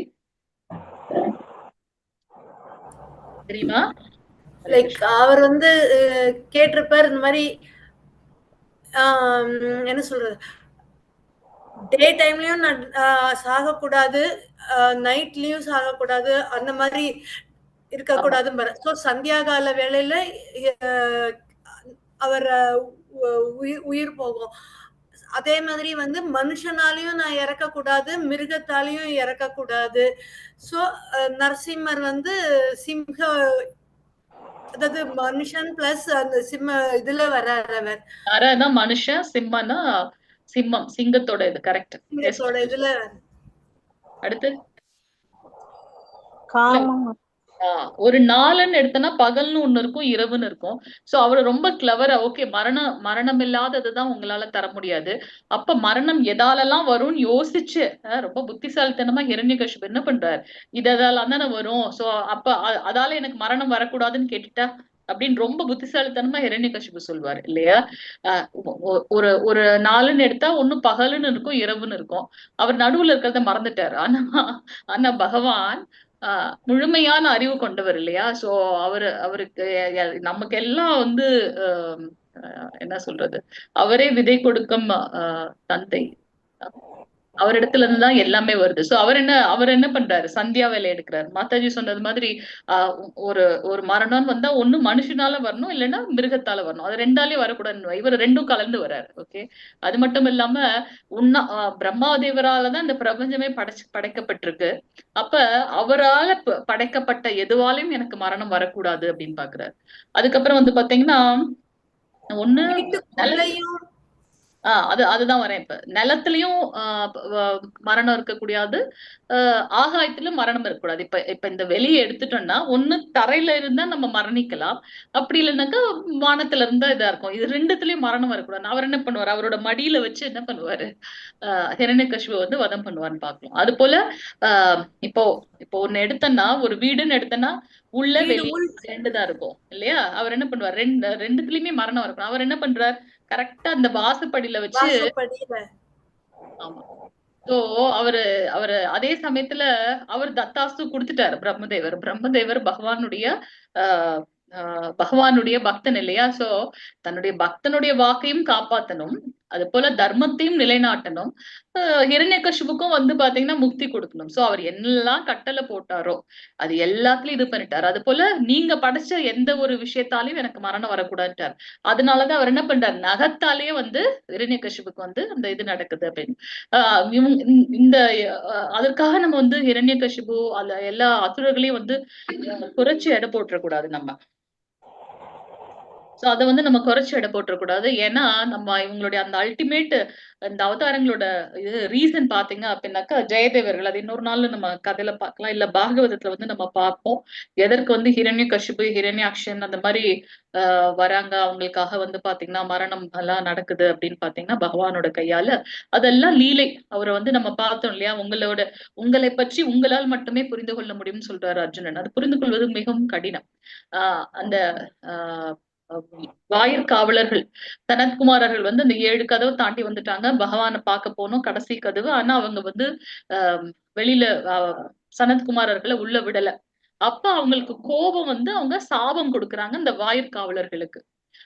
தெரியுமா? லைக் அவர் கேட்டிருப்பார் இந்த மாதிரி என்ன சொல்றது, டே டைம்லயும் சாகக்கூடாது, நைட்லயும் சாகக்கூடாது, அந்த மாதிரி இருக்கக்கூடாது. சோ சந்தியாகால வேளையில அவர் உயிர் போகும். அதே மாதிரி மனுஷனாலையும் நான் இறக்கக்கூடாது, மிருகத்தாலையும் இறக்கக்கூடாது. சோ நரசிம்மர் சிம்ஹ, அதாவது மனுஷன் பிளஸ் அந்த சிம்ம இதுல வர்றாரு அவர். மனுஷன், சிம்மனா சிம்மம், சிங்கத்தோட இது கரெக்ட். சிங்கத்தோட இதுல அடுத்து காமம். ஒரு நாளுன்னு எடுத்தனா பகல்னு ஒண்ணு இருக்கும், இரவுன்னு இருக்கும். சோ அவரு ரொம்ப கிளவரா, ஓகே மரணம் இல்லாததுதான் உங்களால தர முடியாது, அப்ப மரணம் எதாலெல்லாம் வரும்னு யோசிச்சு ரொம்ப புத்திசாலித்தனமா ஹிரண்யகசிபு என்ன பண்றாரு, இதெல்லாம் தானே வரும், சோ அப்ப அதால எனக்கு மரணம் வரக்கூடாதுன்னு கேட்டுட்டா அப்படின்னு ரொம்ப புத்திசாலித்தனமா ஹிரண்யகசிபு சொல்வாரு இல்லையா. ஒரு ஒரு நாளுன்னு எடுத்தா ஒண்ணு பகலுன்னு இருக்கும், இரவுன்னு இருக்கும். அவர் நடுவுல இருக்கிறத மறந்துட்டாரு. ஆனா பகவான் முழுமையான அறிவு கொண்டவர் இல்லையா. சோ அவருக்கு நமக்கு எல்லாம் என்ன சொல்றது, அவரே விதை கொடுக்கும் தந்தை, அவரிடத்துல இருந்துதான் எல்லாமே வருது. சோ அவர் என்ன பண்றாரு, சந்தியா வேலை எடுக்கிறாரு. மாதாஜி சொன்னது மாதிரி ஒரு ஒரு மரணம் வந்தா ஒண்ணு மனுஷனால வரணும், இல்லைன்னா மிருகத்தால வரணும், அது ரெண்டாலே வரக்கூடாது. இவர் ரெண்டும் கலந்து வர்றாரு. ஓகே, அது மட்டும் இல்லாம பிரம்மாதேவராலதான் இந்த பிரபஞ்சமே படைக்கப்பட்டிருக்கு. அப்ப அவரால படைக்கப்பட்ட எதுவாலையும் எனக்கு மரணம் வரக்கூடாது அப்படின்னு பாக்குறாரு. அதுக்கப்புறம் பாத்தீங்கன்னா ஒண்ணு நில வீட்டுக்குள்ளேயும் அதுதான் வரேன். இப்ப நிலத்திலயும் மரணம் இருக்கக்கூடாது, ஆகாயத்திலும் மரணம் இருக்கக்கூடாது. இப்ப இப்ப இந்த வெளியே எடுத்துட்டோம்னா ஒண்ணு தரையில இருந்தா நம்ம மரணிக்கலாம், அப்படி இல்லைன்னாக்கா வானத்துல இருந்தா இதா இருக்கும். இது ரெண்டுத்துலயும் மரணம் வரக்கூடாது. அவர் என்ன பண்ணுவாரு, அவரோட மடியில வச்சு என்ன பண்ணுவாரு, ஹிரண்யகசிபுவை வந்து வதம் பண்ணுவான்னு பாக்கலாம். அது போல இப்போ இப்போ ஒண்ணு எடுத்தோம்னா, ஒரு வீடுன்னு எடுத்தோம்னா உள்ள வெளியே ரெண்டுதான் இருக்கும் இல்லையா. அவர் என்ன பண்ணுவார், ரெண்டுத்துலயுமே மரணம் வரக்கூடாது. அவர் என்ன பண்றார், கரெக்டா அந்த வாசப்படியில வச்சு. ஆமா. சோ அவரு அவரு அதே சமயத்துல அவர் தத்தாஸ்து கொடுத்துட்டாரு. பிரம்மதேவர் பகவானுடைய பகவானுடைய பக்தன் இல்லையா. சோ தன்னுடைய பக்தனுடைய வாக்கையும் காப்பாத்தணும், அது போல தர்மத்தையும் நிலைநாட்டணும், ஹிரண்யகசிபுக்கும் வந்து பாத்தீங்கன்னா முக்தி கொடுக்கணும். சோ அவர் என்னெல்லாம் கட்டளை போட்டாரோ அது எல்லாத்துலயும் இது பண்ணிட்டாரு. அது போல நீங்க படைச்ச எந்த ஒரு விஷயத்தாலையும் எனக்கு மரணம் வரக்கூடாதுட்டார். அதனாலதான் அவர் என்ன பண்றாரு, நகத்தாலேயே வந்து ஹிரண்யகசிபுக்கு வந்து அந்த இது நடக்குது அப்படின்னு. இந்த அதற்காக நம்ம வந்து ஹிரண்யகசிபு அல்ல எல்லா அசுரர்களையும் வந்து குறைச்சு எடை போட்டுறக்கூடாது நம்ம. சோ அத வந்து நம்ம குறைச்சு எடை போட்டுறக்கூடாது. ஏன்னா நம்ம இவங்களுடைய அந்த அல்டிமேட் இந்த அவதாரங்களோட இது ரீசன் பாத்தீங்க அப்படின்னாக்கா ஜெயதேவர்கள். அது இன்னொரு நாள் நம்ம கதையில பார்க்கலாம், இல்ல பாகவதத்துல வந்து நம்ம பார்ப்போம் எதற்கு வந்து ஹிரண்யகசிபு ஹிரண்யாக்ஷன் அந்த மாதிரி வராங்க, அவங்களுக்காக வந்து பாத்தீங்கன்னா மரணம் எல்லாம் நடக்குது அப்படின்னு பாத்தீங்கன்னா பகவானோட கையால. அதெல்லாம் லீலை. அவரை வந்து நம்ம பார்த்தோம் இல்லையா, உங்களை பற்றி உங்களால் மட்டுமே புரிந்து கொள்ள முடியும்னு சொல்றாரு அர்ஜுனன். அது புரிந்து கொள்வது மிகவும் கடினம். அந்த வாயிற்காவலர்கள் சனத்குமாரர்கள் வந்து அந்த 7 கதவு தாண்டி வந்துட்டாங்க, பகவானை பார்க்க போனோம் கடைசி கதவு. ஆனா அவங்க வந்து வெளியில சனத்குமாரர்களை உள்ள விடல. அப்ப அவங்களுக்கு கோபம் வந்து அவங்க சாபம் கொடுக்குறாங்க அந்த வாயிற்காவலர்களுக்கு.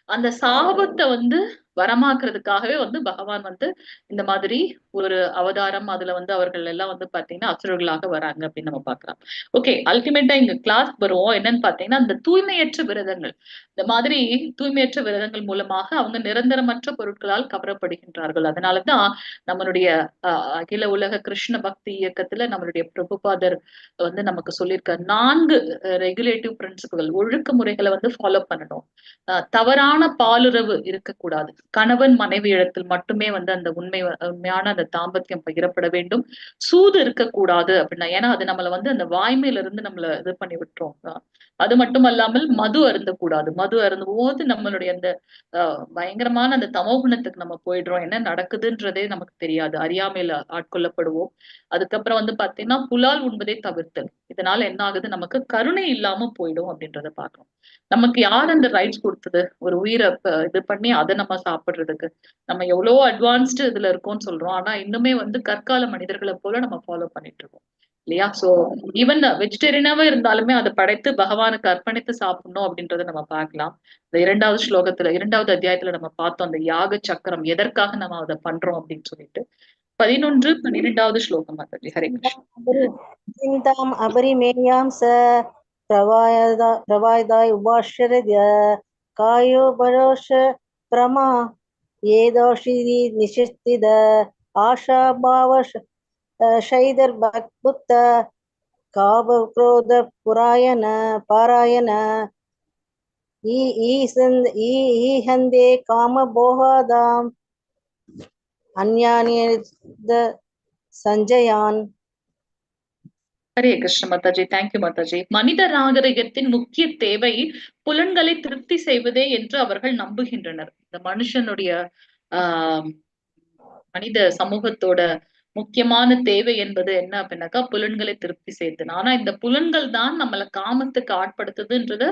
அந்த சாபத்தை வந்து வரமாக்குறதுக்காகவே வந்து பகவான் வந்து இந்த மாதிரி ஒரு அவதாரம், அதுல வந்து அவர்கள் எல்லாம் வந்து பாத்தீங்கன்னா அசுரர்களாக வராங்க அப்படின்னு நம்ம பாக்கலாம். ஓகே, அல்டிமேட்டா இங்க கிளாஸ் வருவோம். என்னன்னு பாத்தீங்கன்னா அந்த தூய்மையற்ற விரதங்கள், இந்த மாதிரி தூய்மையற்ற விரதங்கள் மூலமாக அவங்க நிரந்தரமற்ற பொருட்களால் கவரப்படுகின்றார்கள். அதனாலதான் நம்மளுடைய அகில உலக கிருஷ்ண பக்தி இயக்கத்துல நம்மளுடைய பிரபுபாதர் வந்து நமக்கு சொல்லியிருக்க 4 ரெகுலேட்டிவ் பிரின்சிபல் ஒழுக்க முறைகளை வந்து ஃபாலோ பண்ணணும். தவறான பாலுறவு இருக்கக்கூடாது, கணவன் மனைவி இடத்தில் மட்டுமே வந்து அந்த உண்மையான அந்த தாம்பத்தியம் பகிரப்பட வேண்டும், சூது இருக்கக்கூடாது அப்படின்னா, ஏன்னா அது நம்மளை வந்து அந்த வாய்மையில இருந்து நம்மள இது பண்ணி விட்டுரும். அது மட்டும் அல்லாமல் மது அருந்தக்கூடாது. மது அருந்தும் போது நம்மளுடைய அந்த பயங்கரமான அந்த தமோகுணத்துக்கு நம்ம போயிடுறோம், என்ன நடக்குதுன்றதே நமக்கு தெரியாது, அறியாமையில ஆட்கொள்ளப்படுவோம். அதுக்கப்புறம் வந்து பாத்தீங்கன்னா புலால் உண்பதை தவிர்த்தல். இதனால என்ன ஆகுது, நமக்கு கருணை இல்லாம போயிடும் அப்படின்றத பாக்கணும். நமக்கு யார் அந்த ரைட்ஸ் கொடுத்தது, ஒரு உயிரை இது பண்ணி அதை நம்ம சாப்பிடுறதுக்கு? நம்ம எவ்வளவோ அட்வான்ஸ்டு இதுல இருக்கோம்னு சொல்றோம், ஆனா இன்னுமே வந்து கற்கால மனிதர்களை போல நம்ம ஃபாலோ பண்ணிட்டு இருக்கோம் இல்லையா. சோ ஈவன் வெஜிடேரியனாவே இருந்தாலுமே அதை படைத்து பகவானுக்கு அர்ப்பணித்து சாப்பிடணும் அப்படின்றத நம்ம பார்க்கலாம். இந்த 2வது ஸ்லோகத்துல 2வது அத்தியாயத்துல நம்ம பார்த்தோம் அந்த யாக சக்கரம் எதற்காக நம்ம அதை பண்றோம் அப்படின்னு சொல்லிட்டு. 11, 12வது ஸ்லோகம் மாதாஜி. ஹரே கிருஷ்ணா. சிந்தாம் அபரிமேயாம் ச பிரவாயதாய் உபாஷ்யரத்ய காயோ பரோஷ பிரமா ஏதோஷிதி நிஷிஸ்தித ஆஷா பாவ ஷைதர் பக்புத்த காப குரோத பாராயண ஈஹந்தே காம போகாதாம் அந்யானியத சஞ்சயான். ஹரே கிருஷ்ண மாதாஜி. தேங்க்யூ மாதாஜி. மனித நாகரிகத்தின் முக்கிய தேவை புலன்களை திருப்தி செய்வதே என்று அவர்கள் நம்புகின்றனர். இந்த மனுஷனுடைய மனித சமூகத்தோட முக்கியமான தேவை என்பது என்ன அப்படின்னாக்கா புலன்களை திருப்தி செய்யுது. ஆனா இந்த புலன்கள் தான் நம்மளை காமத்துக்கு ஆட்படுத்துதுன்றத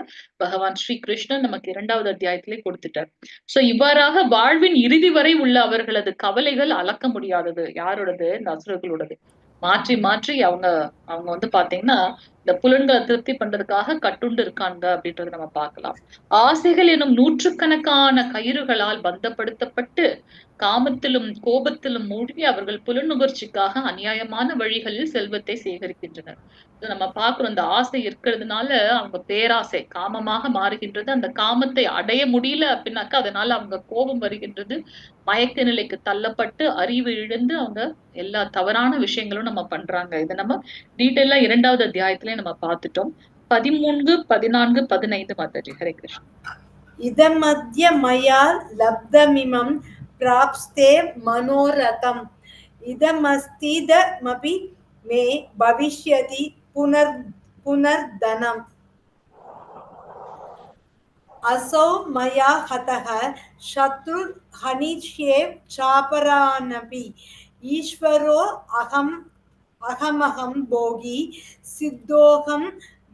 பகவான் ஸ்ரீ கிருஷ்ணன் நமக்கு 2வது அத்தியாயத்திலே கொடுத்துட்டார். சோ இவ்வாறாக வாழ்வின் இறுதி வரை உள்ள அவர்களது கவலைகள் அளக்க முடியாதது. யாரோடது? இந்த அசுரர்களோடது. மாற்றி மாற்றி அவங்க வந்து பாத்தீங்கன்னா இந்த புலன்களை திருப்தி பண்றதுக்காக கட்டுண்டு இருக்காங்க அப்படின்றத நம்ம பார்க்கலாம். ஆசைகள் எனும் நூற்றுக்கணக்கான கயிறுகளால் பந்தப்படுத்தப்பட்டு காமத்திலும் கோபத்திலும் மூழ்கி அவர்கள் புலனுகர்ச்சிக்காக அநியாயமான வழிகளில் செல்வத்தை சேகரிக்கின்றனர். நம்ம பார்க்கிறோம், இந்த ஆசை இருக்கிறதுனால அவங்க பேராசை காமமாக மாறுகின்றது. அந்த காமத்தை அடைய முடியல அப்படின்னாக்கா அதனால அவங்க கோபம் வருகின்றது, மயக்க நிலைக்கு தள்ளப்பட்டு அறிவு இழந்து அவங்க எல்லா தவறான விஷயங்களும் நம்ம பண்றாங்க. இதை நம்ம டீட்டெயிலா 2வது அத்தியாயத்திலே நம்ம பார்த்துட்டோம். 13, 14, 15 மாதாஜி. ஹரே கிருஷ்ணா. இதமத்ய மயா லப்தமிமம் பிராப்ஸ்தே மனோரதம் இதமஸ்திதமபி மே பவிஷ்யதி புனர்தனம் असौ मया हतः शत्रुर् हनिष्ये चापरानपि ईश्वरो अहमहं भोगी सिद्धोऽहं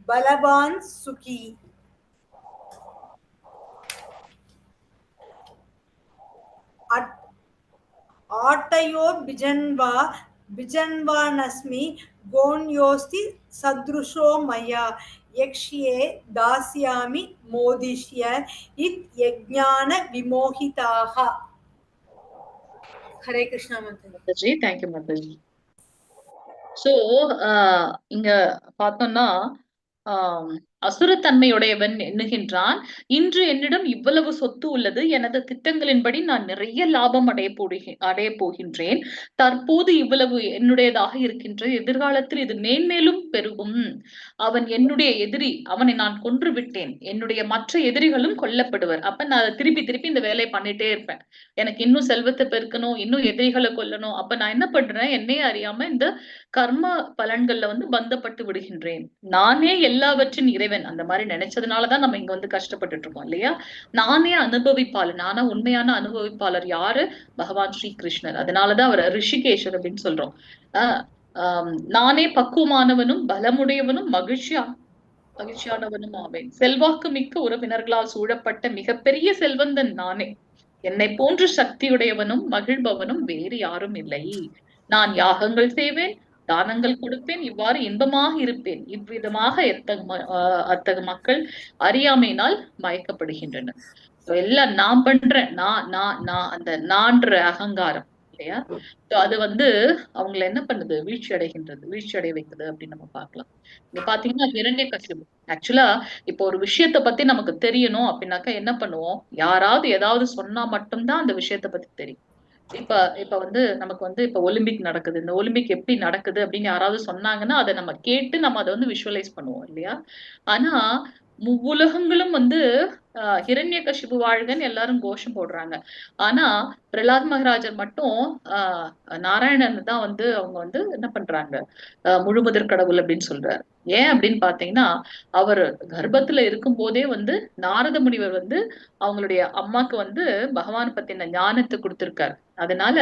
बलवान् सुखी आटयो बिजन्वानस्मि गोन्योस्ति सदृशो मया यक्ष्ये दास्यामि मोदिष्य इत्यज्ञान विमोहिताः. हरे कृष्णा மாதாஜி. தேங்க்யூ மாதாஜி. சோ இங்க பார்த்தோம்னா அசுரத்தன்மையுடையவன் எண்ணுகின்றான், இன்று என்னிடம் இவ்வளவு சொத்து உள்ளது, எனது திட்டங்களின்படி நான் நிறைய லாபம் அடைய போகின்றேன், தற்போது இவ்வளவு என்னுடையதாக இருக்கின்ற, எதிர்காலத்தில் இது மேன்மேலும் பெருகும். அவன் என்னுடைய எதிரி, அவனை நான் கொன்று விட்டேன், என்னுடைய மற்ற எதிரிகளும் கொல்லப்படுவர். அப்ப நான் திருப்பி திருப்பி இந்த வேலையை பண்ணிட்டே இருப்பேன், எனக்கு இன்னும் செல்வத்தை பெருக்கணும், இன்னும் எதிரிகளை கொல்லணும். அப்ப நான் என்ன பண்றேன், என்னையே அறியாம இந்த கர்ம பலன்கள்ல பந்தப்பட்டு விடுகின்றேன். நானே எல்லாவற்றின் இறைவன் அந்த மாதிரி நினைச்சதுனாலதான் நம்ம இங்க கஷ்டப்பட்டுட்டு இருக்கோம் இல்லையா? நானே அனுபவிப்பாளர், நானா உண்மையான அனுபவிப்பாளர் யாரு? பகவான் ஸ்ரீ கிருஷ்ணர். அதனாலதான் அவர் ரிஷிகேஷர் அப்படின்னு சொல்றோம். நானே பக்குவமானவனும் பலமுடையவனும் மகிழ்ச்சியானவனும் ஆவேன். செல்வாக்கு மிக்க உறவினர்களால் சூழப்பட்ட மிகப்பெரிய செல்வந்தன் நானே. என்னை போன்று சக்தியுடையவனும் மகிழ்பவனும் வேறு யாரும் இல்லை. நான் யாகங்கள் செய்வேன், தானங்கள் கொடுப்பேன், இவ்வாறு இன்பமாக இருப்பேன். இவ்விதமாக அத்தகு மக்கள் அறியாமையினால் மயக்கப்படுகின்றனர். எல்லாம் நான் பண்றேன், நான் அந்த நான்ற அகங்காரம் இல்லையா, அது அவங்களை என்ன பண்ணுது, வீழ்ச்சி அடைய வைக்குது அப்படின்னு நம்ம பார்க்கலாம். இங்க பாத்தீங்கன்னா ஹிரண்யகசிபு ஆக்சுவலா இப்போ ஒரு விஷயத்த பத்தி நமக்கு தெரியணும் அப்படின்னாக்கா என்ன பண்ணுவோம், யாராவது ஏதாவது சொன்னா மட்டும்தான் அந்த விஷயத்த பத்தி தெரியும். இப்ப நமக்கு இப்ப ஒலிம்பிக் நடக்குது, இந்த ஒலிம்பிக் எப்படி நடக்குது அப்படின்னு யாராவது சொன்னாங்கன்னா அதை நம்ம கேட்டு நம்ம அதை விஷுவலைஸ் பண்ணுவோம் இல்லையா? ஆனா உலகங்களும் ஹிரண்யகசிபு வாழ்கன்னு எல்லாரும் கோஷம் போடுறாங்க. ஆனா பிரலாத் மகாராஜர் மட்டும் நாராயணன் தான் அவங்க என்ன பண்றாங்க, முழுமுதற் கடவுள் அப்படின்னு சொல்றாரு. ஏன் அப்படின்னு பாத்தீங்கன்னா, அவர் கர்ப்பத்துல இருக்கும் போதே நாரத முனிவர் அவங்களுடைய அம்மாக்கு பகவான் பத்தின ஞானத்தை கொடுத்திருக்காரு. அதனால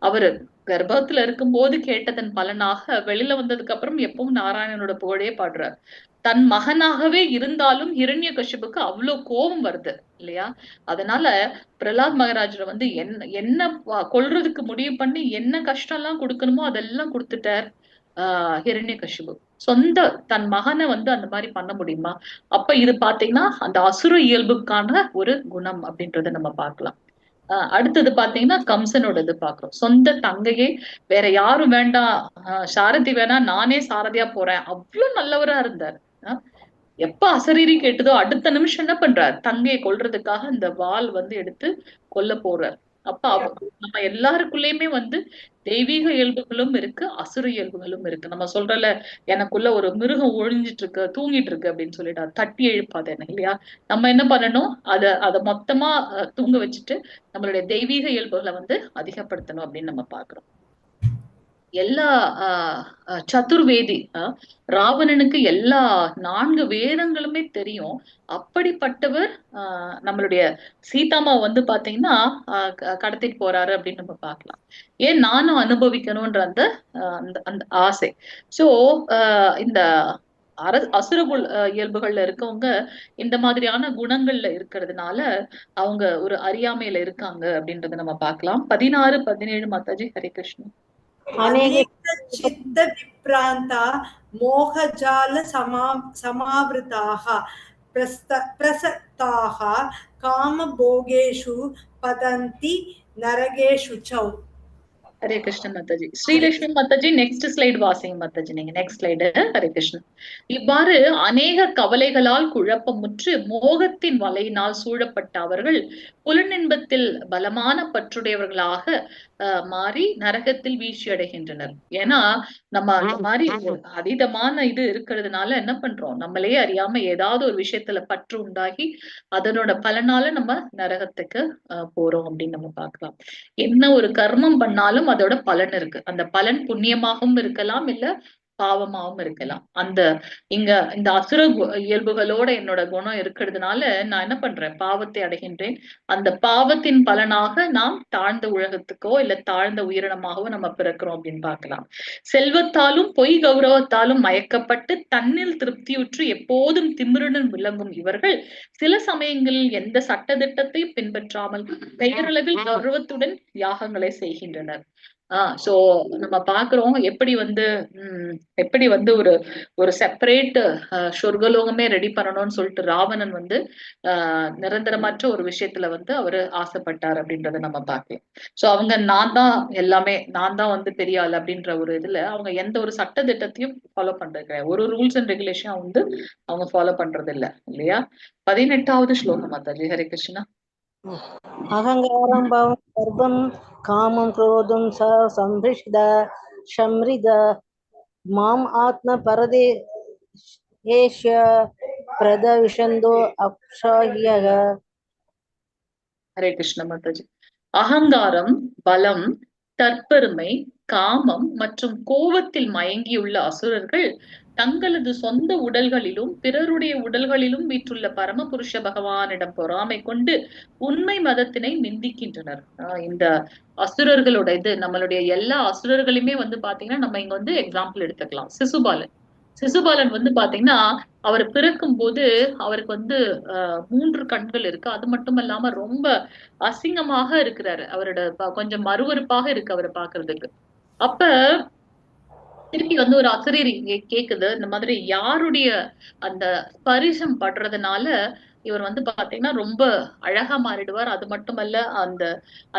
அவரு கர்ப்பத்துல இருக்கும் போது கேட்டதன் பலனாக வெளியில வந்ததுக்கு அப்புறம் எப்பவும் நாராயணனோட புகழே பாடுறார். தன் மகனாகவே இருந்தாலும் ஹிரண்யகசிபுக்கு அவ்வளவு கோபம் வருது இல்லையா? அதனால பிரலாத் மகாராஜரை என்ன கொல்றதுக்கு முடிவு பண்ணி என்ன கஷ்டம் எல்லாம் கொடுக்கணுமோ அதெல்லாம் கொடுத்துட்டார் ஹிரண்யகசிபு. தன் மகனை அந்த மாதிரி பண்ண முடியுமா? அப்ப இது பாத்தீங்கன்னா அந்த அசுர இயல்புக்கான ஒரு குணம் அப்படின்றத நம்ம பார்க்கலாம். அடுத்தது பாத்தீங்கன்னா கம்சனோடது பாக்குறோம். சொந்த தங்கையே வேற யாரும் வேண்டாம், சாரதி வேணா, நானே சாரதியா போறேன், அவ்வளவு நல்லவரா இருந்தார். எப்ப அசரீரி கேட்டதோ அடுத்த நிமிஷம் என்ன பண்றார், தங்கையை கொல்றதுக்காக அந்த வாள் எடுத்து கொல்ல போறார். அப்ப நம்ம எல்லாருக்குள்ளயுமே தெய்வீக இயல்புகளும் இருக்கு, அசுர இயல்புகளும் இருக்கு. நம்ம சொல்றல, எனக்குள்ள ஒரு மிருகம் ஒழிஞ்சிட்டு இருக்கு, தூங்கிட்டு இருக்கு அப்படின்னு சொல்லிட்டு தட்டி எழுப்பாத என்ன இல்லையா? நம்ம என்ன பண்ணணும், அத மொத்தமா தூங்க வச்சுட்டு நம்மளுடைய தெய்வீக இயல்புகளை அதிகப்படுத்தணும் அப்படின்னு நம்ம பாக்குறோம். எல்லா சதுர்வேதி ராவணனுக்கு எல்லா 4 வேதங்களுமே தெரியும். அப்படிப்பட்டவர் நம்மளுடைய சீதாமா பாத்தீங்கன்னா கடத்திட்டு போறாரு அப்படின்னு நம்ம பார்க்கலாம். ஏன் நானும் அனுபவிக்கணும்ன்ற அந்த ஆசை. சோ இந்த அசுரகுல் இயல்புகள்ல இருக்கவங்க இந்த மாதிரியான குணங்கள்ல இருக்கிறதுனால அவங்க ஒரு அறியாமையில இருக்காங்க அப்படின்றத நம்ம பார்க்கலாம். 16, 17 மாதாஜி. ஹரே கிருஷ்ணன். சித்த விப்ராந்தா மோகஜால சமாவிருதாக பிரசக்தாக காமபோகேஷு பதந்தி நரகேஷு சௌ. ஹரே கிருஷ்ணன் மாதாஜி. ஸ்ரீலட்சுமி மாதாஜி நெக்ஸ்ட் ஸ்லைடு வாசிங்க மாதாஜி, நீங்க நெக்ஸ்ட் ஸ்லைடு. ஹரே கிருஷ்ணன். இவ்வாறு அநேக கவலைகளால் குழப்பமுற்று மோகத்தின் வலையினால் சூழப்பட்ட அவர்கள் புலனின்பத்தில் பலமான பற்றுடையவர்களாக மாறி நரகத்தில் வீழ்ச்சி அடைகின்றனர். ஏன்னா நம்ம அந்த மாதிரி அதீதமான இது இருக்கிறதுனால என்ன பண்றோம், நம்மளே அறியாம ஏதாவது ஒரு விஷயத்துல பற்று உண்டாகி அதனோட பலனால நம்ம நரகத்துக்கு போறோம் அப்படின்னு நம்ம பார்க்கலாம். என்ன ஒரு கர்மம் பண்ணாலும் அதோட பலன் இருக்கு. அந்த பலன் புண்ணியமாகவும் இருக்கலாம், இல்ல பாவமாவும் இருக்கலாம். அந்த இங்க இந்த அசுர இயல்புகளோட என்னோட குணம் இருக்கிறதுனால நான் என்ன பண்றேன், பாவத்தை அடைகின்றேன். அந்த பாவத்தின் பலனாக நாம் தாழ்ந்த உலகத்துக்கோ இல்ல தாழ்ந்த உயிரினமாகவோ நம்ம பிறக்கிறோம் அப்படின்னு பார்க்கலாம். செல்வத்தாலும் பொய் கௌரவத்தாலும் மயக்கப்பட்டு தன்னில் திருப்தியுற்று எப்போதும் திமிருடன் விளங்கும் இவர்கள் சில சமயங்களில் எந்த சட்டதிட்டத்தையும் பின்பற்றாமல் பெயரளவில் கௌரவத்துடன் யாகங்களை செய்கின்றனர். சோ நம்ம பாக்குறோம் எப்படி வந்து ஒரு ஒரு செப்பரேட் சொர்க்கலோகமே ரெடி பண்ணணும்னு சொல்லிட்டு ராவணன் வந்து நிரந்தரமற்ற ஒரு விஷயத்துல வந்து அவரு ஆசைப்பட்டார் அப்படின்றத நம்ம பார்க்கலாம். சோ அவங்க நான் தான் வந்து பெரிய ஆள் அப்படின்ற ஒரு இதுல அவங்க எந்த ஒரு சட்ட திட்டத்தையும் ஃபாலோ பண்றது கிடையாது. ஒரு ரூல்ஸ் அண்ட் ரெகுலேஷன் வந்து அவங்க ஃபாலோ பண்றது இல்லையா? 18வது ஸ்லோகம் மாதாஜி. ஹரே கிருஷ்ணா. அகங்காரம் பவம் கர்ப்பம் காமம் क्रोधं சம்பிருஷ்ட சம்ரித மாம் ஆத்ம பரதேஷ பிரதவிஷந்தோ அப்ஷாஹ்யக. ஹரே கிருஷ்ண மாதாஜி. அகங்காரம், பலம், தற்பெருமை, காமம் மற்றும் கோபத்தில் மயங்கியுள்ள அசுரர்கள் தங்களது சொந்த உடல்களிலும் பிறருடைய உடல்களிலும் வீற்றுள்ள பரமபுருஷ பகவானிடம் பொறாமை கொண்டு உண்மை மதத்தினை நிந்திக்கின்றனர். இந்த அசுரர்களோட இது நம்மளுடைய எல்லா அசுரர்களுமே வந்து பாத்தீங்கன்னா நம்ம இங்க வந்து எக்ஸாம்பிள் எடுத்துக்கலாம். சிசுபாலன் வந்து பாத்தீங்கன்னா அவர் பிறக்கும் போது அவருக்கு வந்து 3 கண்கள் இருக்கு. அது மட்டும் இல்லாம ரொம்ப அசிங்கமாக இருக்கிறாரு. அவரோட கொஞ்சம் மறுவறுப்பாக இருக்கு அவரை பாக்குறதுக்கு. அப்ப திருப்பி வந்து ஒரு அசரீரி கேக்குது, இந்த மாதிரி யாருடைய அந்த ஸ்பரிசம் படுறதுனால இவர் வந்து பாத்தீங்கன்னா ரொம்ப அழகா மாறிடுவார், அது மட்டுமல்ல அந்த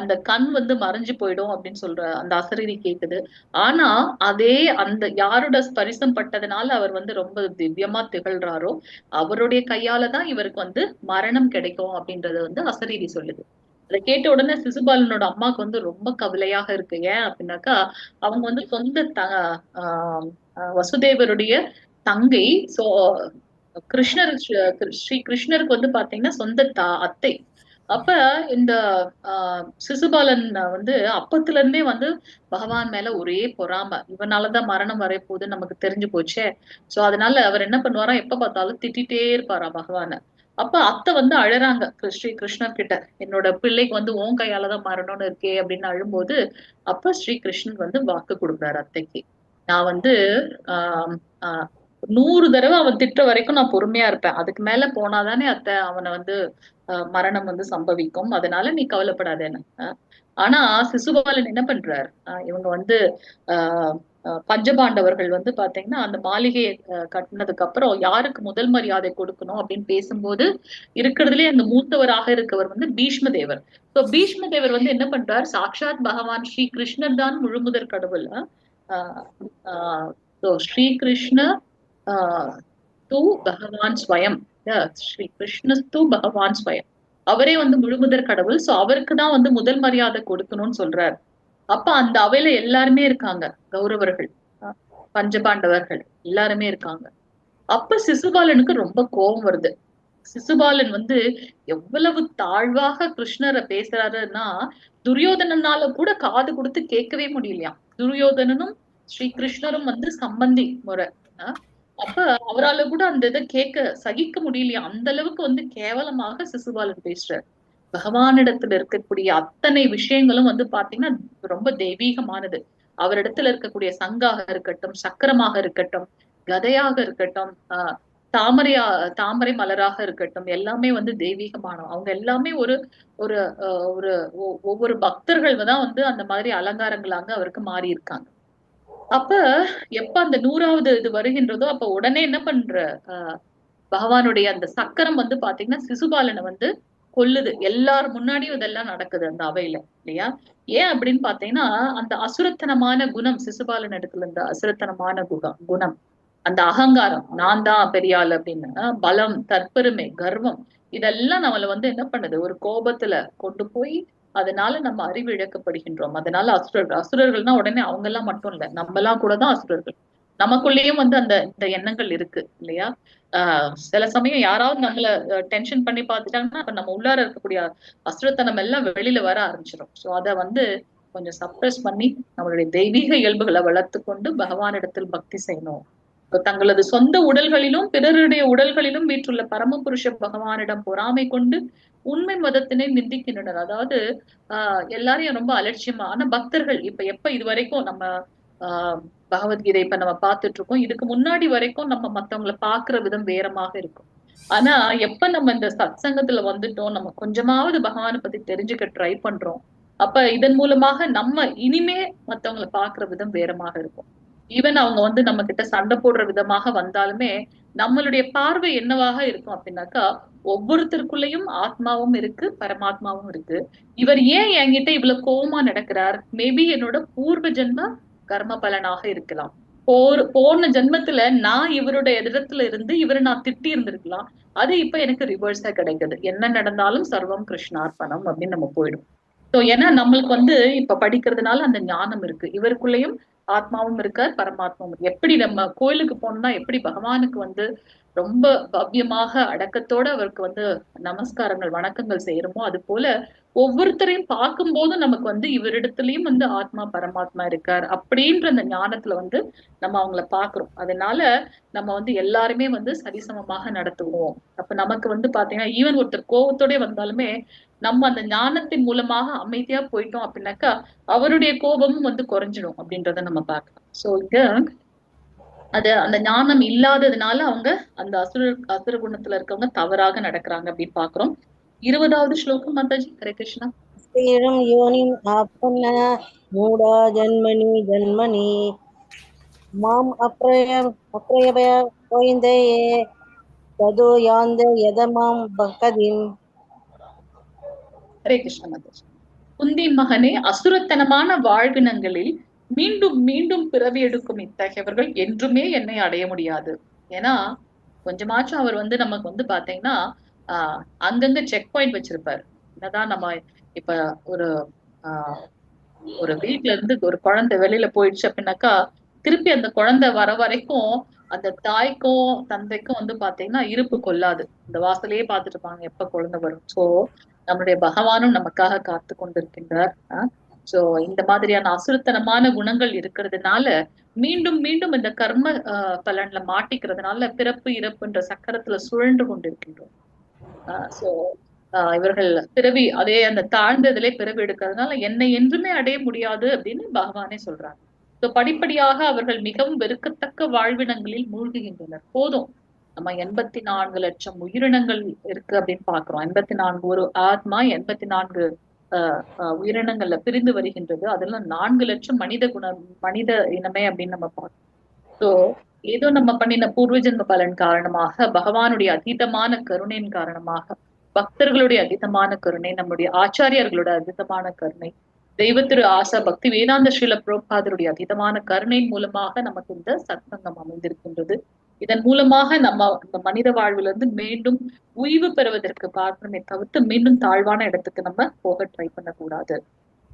அந்த கண் வந்து மறைஞ்சு போயிடும் அப்படின்னு சொல்ற அந்த அசரீரி கேக்குது. ஆனா அதே அந்த யாரோட ஸ்பரிசம் பட்டதுனால அவர் வந்து ரொம்ப திவ்யமா திகழ்றாரோ அவருடைய கையாலதான் இவருக்கு வந்து மரணம் கிடைக்கும் அப்படின்றத வந்து அசரீரி சொல்லுது. அதை கேட்ட உடனே சிசுபாலனோட அம்மாவுக்கு வந்து ரொம்ப கவலையாக இருக்கு. ஏன் அப்படின்னாக்கா அவங்க வந்து சொந்த வசுதேவருடைய தங்கை. சோ ஸ்ரீ கிருஷ்ணருக்கு வந்து பாத்தீங்கன்னா சொந்த அத்தை. அப்ப இந்த சிசுபாலன் வந்து அப்பத்துல இருந்தே வந்து பகவான் மேல ஒரே பொறாம, இவனாலதான் மரணம் வரைய போகுதுன்னு நமக்கு தெரிஞ்சு போச்சே. சோ அதனால அவர் என்ன பண்ணுவாரா, எப்ப பார்த்தாலும் திட்டிகிட்டே இருப்பாரா பகவான. அப்ப அத்தை வந்து அழறாங்க ஸ்ரீ கிருஷ்ணர் கிட்ட, என்னோட பிள்ளைக்கு வந்து உன் கையாலதான் மரணம்னு இருக்கே அப்படின்னு அழும்போது அப்ப ஸ்ரீ கிருஷ்ணன் வந்து வாக்கு கொடுக்குறாரு அத்தைக்கு. நான் வந்து ஆஹ் ஆஹ் 100 தடவை அவன் திட்டுற வரைக்கும் நான் பொறுமையா இருப்பேன், அதுக்கு மேல போனாதானே அத்தை அவனை வந்து மரணம் வந்து சம்பவிக்கும், அதனால நீ கவலைப்படாதேன்னு. ஆனா சிசுபாலன் என்ன பண்றாரு, இவங்க வந்து ஆஹ் பஞ்சபாண்டவர்கள் வந்து பாத்தீங்கன்னா அந்த மாளிகையை கட்டினதுக்கு அப்புறம் யாருக்கு முதல் மரியாதை கொடுக்கணும் அப்படின்னு பேசும்போது இருக்கிறதுலே அந்த மூத்தவராக இருக்கவர் வந்து பீஷ்ம தேவர். சோ பீஷ்ம தேவர் வந்து என்ன பண்றார், சாட்சாத் பகவான் ஸ்ரீ கிருஷ்ணர் தான் முழுமுதற் கடவுள். ஸ்ரீ கிருஷ்ண து பகவான் ஸ்வயம், ஸ்ரீ கிருஷ்ண து பகவான் ஸ்வயம், அவரே வந்து முழுமுதற் கடவுள். சோ அவருக்குதான் வந்து முதல் மரியாதை கொடுக்கணும்னு சொல்றாரு. அப்ப அந்த அவையில எல்லாருமே இருக்காங்க, கௌரவர்கள், பஞ்சபாண்டவர்கள் எல்லாருமே இருக்காங்க. அப்ப சிசுபாலனுக்கு ரொம்ப கோபம் வருது. சிசுபாலன் வந்து எவ்வளவு தாழ்வாக கிருஷ்ணரை பேசுறாருன்னா துரியோதனனால கூட காது கொடுத்து கேட்கவே முடியலையா. துரியோதனனும் ஸ்ரீ கிருஷ்ணரும் வந்து சம்பந்தி முறை. அப்ப அவரால் கூட அந்த இதை கேட்க சகிக்க முடியலையா. அந்த அளவுக்கு வந்து கேவலமாக சிசுபாலன் பேசுறாரு. பகவானிடத்துல இருக்கக்கூடிய அத்தனை விஷயங்களும் வந்து பாத்தீங்கன்னா ரொம்ப தெய்வீகமானது. அவரிடத்துல இருக்கக்கூடிய சங்காக இருக்கட்டும், சக்கரமாக இருக்கட்டும், கதையாக இருக்கட்டும், தாமரை மலராக இருக்கட்டும், எல்லாமே வந்து தெய்வீகமானோம். அவங்க எல்லாமே ஒரு ஒரு ஒரு ஒவ்வொரு பக்தர்கள் தான் வந்து அந்த மாதிரி அலங்காரங்களாக அவருக்கு மாறி இருக்காங்க. அப்ப எப்ப அந்த 100வது இது வருகின்றதோ அப்ப உடனே என்ன பண்ற, பகவானுடைய அந்த சக்கரம் வந்து பாத்தீங்கன்னா சிசுபாலனை வந்து கொல்லுது. எல்லாரும் முன்னாடியும் இதெல்லாம் நடக்குது அந்த அவையில, இல்லையா? ஏன் அப்படின்னு பாத்தீங்கன்னா அந்த அசுரத்தனமான குணம், சிசுபாலன் இடத்துல இந்த அசுரத்தனமான குணம், அந்த அகங்காரம், நான் தான் பெரிய ஆள் அப்படின்னு, பலம், தற்பெருமை, கர்வம், இதெல்லாம் நம்மள வந்து என்ன பண்ணுது, ஒரு கோபத்துல கொண்டு போய் அதனால நம்ம அறிவு இழக்கப்படுகின்றோம். அதனால அசுரர்கள்னா உடனே அவங்க எல்லாம் மட்டும் இல்ல, நம்ம எல்லாம் கூட தான் அசுரர்கள். நமக்குள்ளேயும் வந்து இந்த எண்ணங்கள் இருக்கு இல்லையா? சில சமயம் யாராவது நம்மள டென்ஷன் பண்ணி பார்த்துட்டாங்கன்னா அப்ப நம்ம உள்ளார இருக்கக்கூடிய அசுரத்தனம் எல்லாம் வெளியில வர ஆரம்பிச்சிடும். சோ அத வந்து கொஞ்சம் சப்ரஸ் பண்ணி நம்மளுடைய தெய்வீக இயல்புகளை வளர்த்து கொண்டு பகவானிடத்தில் பக்தி செய்யணும். தங்களது சொந்த உடல்களிலும் பிறருடைய உடல்களிலும் வீற்றுள்ள பரமபுருஷ பகவானிடம் பொறாமை கொண்டு உண்மை மதத்தினை நிந்திக்கின்றனர். அதாவது எல்லாரையும் ரொம்ப அலட்சியமா, ஆனா பக்தர்கள் இப்ப எப்ப இது வரைக்கும் நம்ம பகவத்கீதை இப்ப நம்ம பார்த்துட்டு இருக்கோம், இதுக்கு முன்னாடி வரைக்கும் நம்ம மத்தவங்களை பாக்குற விதம் வேறமாக இருக்கும். ஆனா எப்ப நம்ம இந்த சத் சங்கத்துல வந்துட்டோம், நம்ம கொஞ்சமாவது பகவானை பத்தி தெரிஞ்சுக்க ட்ரை பண்றோம், அப்ப இதன் மூலமாக நம்ம இனிமே மத்தவங்களை பாக்குற விதம் வேறமாக இருக்கும். ஈவன் அவங்க வந்து நம்ம கிட்ட சண்டை போடுற விதமாக வந்தாலுமே நம்மளுடைய பார்வை என்னவாக இருக்கும் அப்படின்னாக்கா, ஒவ்வொருத்தருக்குள்ளயும் ஆத்மாவும் இருக்கு, பரமாத்மாவும் இருக்கு. இவர் ஏன் என்கிட்ட இவ்வளவு கோவமா நடக்கிறார்? மேபி என்னோட பூர்வ ஜென்ம கர்ம பலனாக இருக்கலாம். போன ஜென்மத்துல நான் இவருடைய இடத்துல இருந்து இவரை நான் திட்டி இருந்திருக்கலாம். அது இப்ப எனக்கு ரிவர்ஸா கிடைக்குது. என்ன நடந்தாலும் சர்வம் கிருஷ்ணார்ப்பணம் அப்படின்னு நம்ம போயிடும். சோ ஏன்னா நம்மளுக்கு வந்து இப்ப படிக்கிறதுனால அந்த ஞானம் இருக்கு. இவருக்குள்ளயும் ஆத்மாவும் இருக்கார், பரமாத்மாவும் இருக்கு. எப்படி நம்ம கோயிலுக்கு போனோம்னா எப்படி பகவானுக்கு வந்து ரொம்ப பவ்யமாக அடக்கத்தோட அவருக்கு வந்து நமஸ்காரங்கள் வணக்கங்கள் செய்யறோமோ, அது போல ஒவ்வொருத்தரையும் பார்க்கும் போதும் நமக்கு வந்து இவரிடத்துலயும் வந்து ஆத்மா பரமாத்மா இருக்கார் அப்படின்ற அந்த ஞானத்துல வந்து நம்ம அவங்கள பாக்குறோம். அதனால நம்ம வந்து எல்லாருமே வந்து சரிசமமாக நடத்துவோம். அப்ப நமக்கு வந்து பாத்தீங்கன்னா ஈவன் ஒருத்தர் கோபத்தோட வந்தாலுமே நம்ம அந்த ஞானத்தின் மூலமாக அமைதியா போயிட்டோம் அப்படின்னாக்கா அவருடைய கோபமும் வந்து குறைஞ்சிடும் அப்படின்றத நம்ம பார்க்கலாம். சோ இங்க அந்த ஞானம் இல்லாததுனால அவங்க அந்த அசுர குணத்துல இருக்கவங்க தவறாக நடக்கிறாங்க அப்படின்னு பாக்குறோம். 20வது ஸ்லோகம் மாதாஜி. ஹரே கிருஷ்ணா. ஸ்ரீரம் யோனிம் ஆப்பன்ன மூடா ஜன்மனி ஜன்மனி மாம் அப்ரயபய கோயிந்தே ததோ யாந்த யதமாம் பகதிம். ஹரே கிருஷ்ண மாதாஜி. குந்தி மகனே, அசுரத்தனமான வாழ்வினங்களில் மீண்டும் மீண்டும் பிறவி எடுக்கும் இத்தகையவர்கள் என்றுமே என்னை அடைய முடியாது. ஏன்னா கொஞ்சமாச்சும் அவர் வந்து நமக்கு வந்து பாத்தீங்கன்னா அங்கங்க செக் பாயிண்ட் வச்சிருப்பாரு. என்னதான் நம்ம இப்ப ஒரு ஒரு வீட்டுல இருந்து ஒரு குழந்தை வெளியில போயிடுச்சு அப்படின்னாக்கா திருப்பி அந்த குழந்தை வர வரைக்கும் அந்த தாய்க்கும் தந்தைக்கும் வந்து பாத்தீங்கன்னா இருப்பு கொள்ளாது. இந்த வாசலையே பார்த்துட்டு இருப்பாங்க எப்ப குழந்தை வரும். சோ நம்முடைய பகவானும் நமக்காக காத்து கொண்டிருக்கின்றார். சோ இந்த மாதிரியான அசுரத்தனமான குணங்கள் இருக்கிறதுனால மீண்டும் மீண்டும் இந்த கர்ம பலன்ல மாட்டிக்கிறதுனால பிறப்பு இறப்புன்ற சக்கரத்துல சுழன்று கொண்டிருக்கின்றோம். சோ இவர்கள் பிறவி அதே அந்த தாழ்ந்ததிலே பிறவி எடுக்கிறதுனால என்னை என்றுமே அடைய முடியாது அப்படின்னு பகவானே சொல்றாங்க. சோ படிப்படியாக அவர்கள் மிகவும் வெறுக்கத்தக்க வாழ்வினங்களில் மூழ்குகின்றனர். போதும், நம்ம 84 லட்சம் உயிரினங்கள் இருக்கு அப்படின்னு பாக்குறோம். 84 ஒரு ஆத்மா 84 உயிரினங்கள்ல பிரிந்து வருகின்றது. அதுல 4 லட்சம் மனித இனமே அப்படின்னு நம்ம பார்க்கணும். சோ ஏதோ நம்ம பண்ணின பூர்வ ஜென்ம பலன் காரணமாக பகவானுடைய அதீதமான கருணையின் காரணமாக பக்தர்களுடைய அதீதமான கருணை, நம்முடைய ஆச்சாரியர்களோட அதீதமான கருணை, தெய்வத்திரு ஆசா பக்தி வேதாந்த ஸ்ரீல பிரபுபாதருடைய அதீதமான கருணையின் மூலமாக நமக்கு இந்த சத்சங்கம் அமைந்திருக்கின்றது. இதன் மூலமாக நம்ம இந்த மனித வாழ்விலிருந்து மீண்டும் உய்வு பெறுவதற்கு பார்க்கணுமே தவிர்த்து மீண்டும் தாழ்வான இடத்துக்கு நம்ம போக ட்ரை பண்ணக்கூடாது.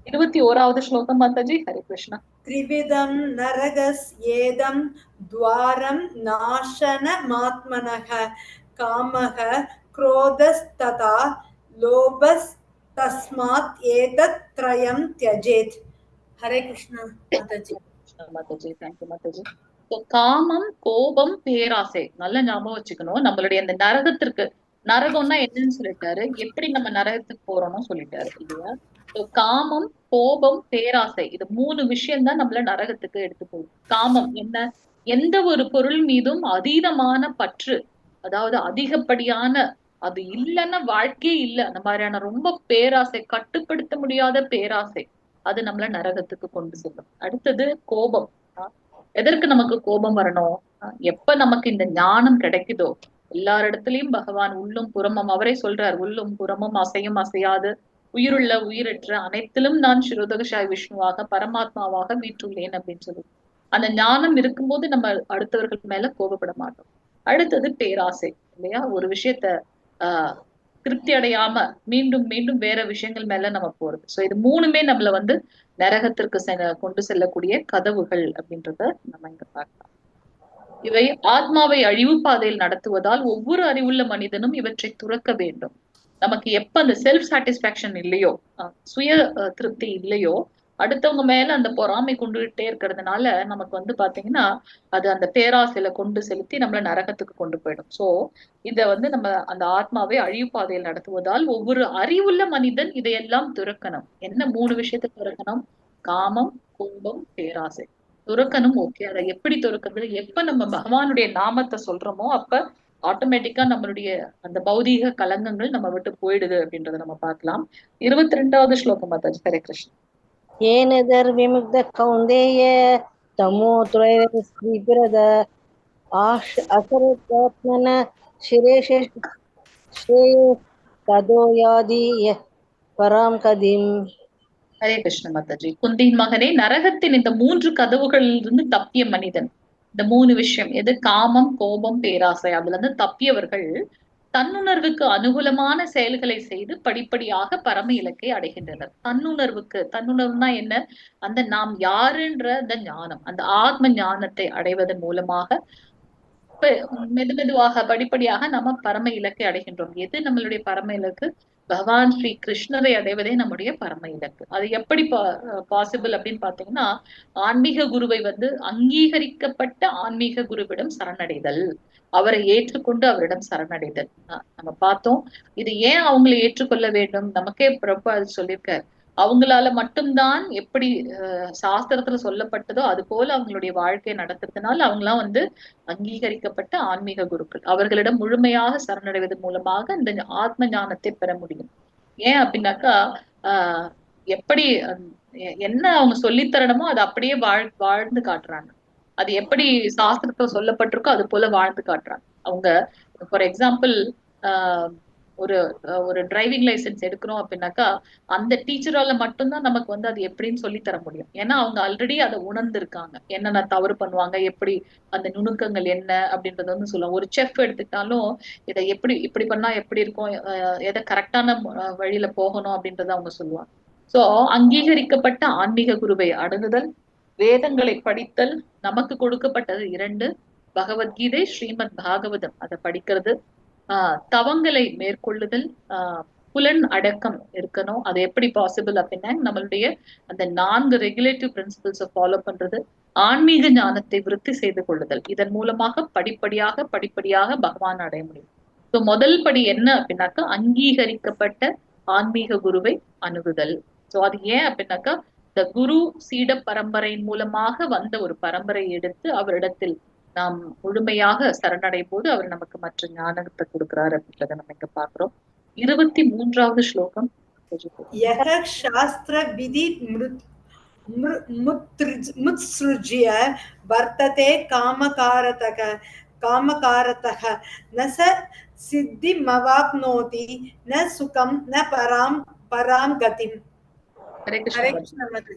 21வது ஸ்லோகம் மாதாஜி. ஹரே கிருஷ்ணா. த்ரிவிதம் நரகஸ் ஏதம் துவாரம் நாசன மாத்மனக காமக क्रोधस्तथा लोभस् तस्मात् एतत् त्रयं त्यजेत्. हरे कृष्णा माताजी. மாதாஜி, தேங்க்யூ மாதாஜி. காமம், கோபம், பேராசை நல்ல ஞாபகம் வச்சுக்கணும். நம்மளுடைய அந்த நரகத்திற்கு, நரகம்னா என்னன்னு சொல்லிட்டாரு, எப்படி நம்ம நரகத்துக்கு போறோம்னு சொல்லிட்டாரு இல்லையா? காமம், கோபம், பேராசை, இது 3 விஷயம் தான் நம்மள நரகத்துக்கு எடுத்து போகுது. காமம் என்ன? எந்த ஒரு பொருள் மீதும் அதீதமான பற்று, அதாவது அதிகப்படியான, அது இல்லைன்னா வாழ்க்கையே இல்லை அந்த மாதிரியான ரொம்ப பேராசை, கட்டுப்படுத்த முடியாத பேராசை, அது நம்மள நரகத்துக்கு கொண்டு செல்லும். அடுத்தது கோபம். எதற்கு நமக்கு கோபம் வரணும்? எப்ப நமக்கு இந்த ஞானம் கிடைக்குதோ, எல்லாரிடத்திலயும் பகவான் உள்ளும் புறமும், அவரே சொல்றார், உள்ளும் புறமும் அசையும் அசையாது உயிருள்ள உயிரற்ற அனைத்திலும் நான் சிரோதகசாய் விஷ்ணுவாக பரமாத்மாவாக வீற்றுள்ளேன் அப்படின்னு சொல்லி அந்த ஞானம் இருக்கும்போது நம்ம அடுத்தவர்கள் மேல கோபப்பட மாட்டோம். அடுத்தது பேராசை இல்லையா? ஒரு விஷயத்த திருப்தி அடையாம மீண்டும் மீண்டும் வேற விஷயங்கள் மேல நம்ம போறது. சோ இது மூணுமே நம்மள வந்து நரகத்திற்கு கொண்டு செல்லக்கூடிய கதவுகள் அப்படின்றத நம்ம இங்க பார்க்கலாம். இவை ஆத்மாவை அழிவு பாதையில் நடத்துவதால் ஒவ்வொரு அறிவுள்ள மனிதனும் இவற்றை துறக்க வேண்டும். நமக்கு எப்ப அந்த செல்ஃப் சாட்டிஸ்பாக்சன் இல்லையோ, சுய திருப்தி இல்லையோ, அடுத்தவங்க மேல அந்த பொறாமை கொண்டுகிட்டே இருக்கிறதுனால நமக்கு வந்து பாத்தீங்கன்னா அது அந்த பேராசையில கொண்டு செலுத்தி நம்மள நரகத்துக்கு கொண்டு போயிடும். சோ இத வந்து நம்ம அந்த ஆத்மாவை அழிவு பாதையில் நடத்துவதால் ஒவ்வொரு அறிவுள்ள மனிதன் இதையெல்லாம் துறக்கணும். என்ன 3 விஷயத்தை துறக்கணும்? காமம், கோபம், பேராசை துறக்கணும். ஓகே, அதை எப்படி துறக்கிறது? எப்ப நம்ம பகவானுடைய நாமத்தை சொல்றோமோ அப்ப ஆட்டோமேட்டிக்கா நம்மளுடைய அந்த பௌதீக கலங்கங்கள் நம்ம விட்டு போயிடுது அப்படின்றத நம்ம பார்க்கலாம். 22வது ஸ்லோகம் மாதாஜி. ஹரே கிருஷ்ணன். येन धर्मविमुक्त कौन्तेय तमोत्रयस्त्रिभिरद असरत्मन शिरेश श्रेयो तदो यादि यः परां कदिम्. ஹரே கிருஷ்ண மாதாஜி. குந்தியின் மகனே, நரகத்தின் இந்த 3 கதவுகளிலிருந்து தப்பிய மனிதன், இந்த 3 விஷயம் எது? காமம், கோபம், பேராசை, அதுல இருந்து தப்பியவர்கள் தன்னுணர்வுக்கு அனுகூலமான செயல்களை செய்து படிப்படியாக பரம இலக்கை அடைகின்றனர். தன்னுணர்வுனா என்ன? அந்த நாம் யாருன்ற அந்த ஞானம், அந்த ஆத்ம ஞானத்தை அடைவதன் மூலமாக மெதுவாக படிப்படியாக நம்ம பரம இலக்கை அடைகின்றோம். எது நம்மளுடைய பரம இலக்கு? பகவான் ஸ்ரீ கிருஷ்ணரை அடைவதே நம்முடைய பரம இலக்கு. அது எப்படி பாசிபிள் அப்படின்னு பாத்தீங்கன்னா, ஆன்மீக குருவை வந்து அங்கீகரிக்கப்பட்ட ஆன்மீக குருவிடம் சரணடைதல், அவரை ஏற்றுக்கொண்டு அவரிடம் சரணடைதல். நம்ம பார்த்தோம். இது ஏன் அவங்களை ஏற்றுக்கொள்ள வேண்டும்? நமக்கே பிரபு அது சொல்லியிருக்காரு. அவங்களால மட்டும்தான் எப்படி சாஸ்திரத்துல சொல்லப்பட்டதோ அது போல அவங்களுடைய வாழ்க்கையை நடத்துறதுனால அவங்களாம் வந்து அங்கீகரிக்கப்பட்ட ஆன்மீக குருக்கள். அவர்களிடம் முழுமையாக சரணடைவதன் மூலமாக இந்த ஆத்ம ஞானத்தை பெற முடியும். ஏன் அப்படின்னாக்கா எப்படி என்ன அவங்க சொல்லித்தரணுமோ அது அப்படியே வாழ்ந்து காட்டுறாங்க. அது எப்படி சாஸ்திரத்துல சொல்லப்பட்டிருக்கோ அது போல வாழ்ந்து காட்டுறாங்க. அவங்க ஃபார் எக்ஸாம்பிள் ஒரு டிரைவிங் லைசன்ஸ் எடுக்கிறோம் அப்படின்னாக்கா அந்த டீச்சரால மட்டும்தான் நமக்கு வந்து அது எப்படின்னு சொல்லி தர முடியும். ஏன்னா அவங்க ஆல்ரெடி அதை உணர்ந்திருக்காங்க, என்னென்ன தவறு பண்ணுவாங்க, எப்படி அந்த நுணுக்கங்கள் என்ன அப்படின்றத வந்து சொல்லுவாங்க. ஒரு செஃப் எடுத்துக்கிட்டாலும் இதை இப்படி பண்ணா எப்படி இருக்கும், எதை கரெக்டான வழியில போகணும் அப்படின்றத அவங்க சொல்லுவாங்க. சோ அங்கீகரிக்கப்பட்ட ஆன்மீக குருவை அணுகுதல், வேதங்களை படித்தல், நமக்கு கொடுக்கப்பட்டது 2 பகவத்கீதை, ஸ்ரீமத் பாகவதம், அதை படிக்கிறது, தவங்களை மேற்கொள்ளுதல், புலன் அடக்கம் இருக்கணும். அது எப்படி பாசிபிள் அப்படின்னா நம்மளுடைய அந்த 4 ரெகுலேட்டிவ் பிரின்சிபிள்ஸை ஃபாலோ பண்றது, ஆன்மீக ஞானத்தை விருத்தி செய்து கொள்ளுதல். இதன் மூலமாக படிப்படியாக பகவான் அடைய முடியும். ஸோ முதல் படி என்ன அப்படின்னாக்கா அங்கீகரிக்கப்பட்ட ஆன்மீக குருவை அணுகுதல். ஸோ அது ஏன் அப்படின்னாக்கா இந்த குரு சீட பரம்பரையின் மூலமாக வந்த ஒரு பரம்பரை எடுத்து அவரிடத்தில் நாம் முழுமையாக சரணடையும் போது அவர் நமக்கு மற்ற ஞானத்தை கொடுக்கிறார் அப்படின்றத நம்ம இங்க பாக்குறோம். 23வது ஸ்லோகம். யஹ சாஸ்திர விதி முத்ஸ்ருஜ்ய வர்த்ததே காமகாரதக ந ச சித்திமவாப்னோதி ந சுகம் ந பராம் கதிம்.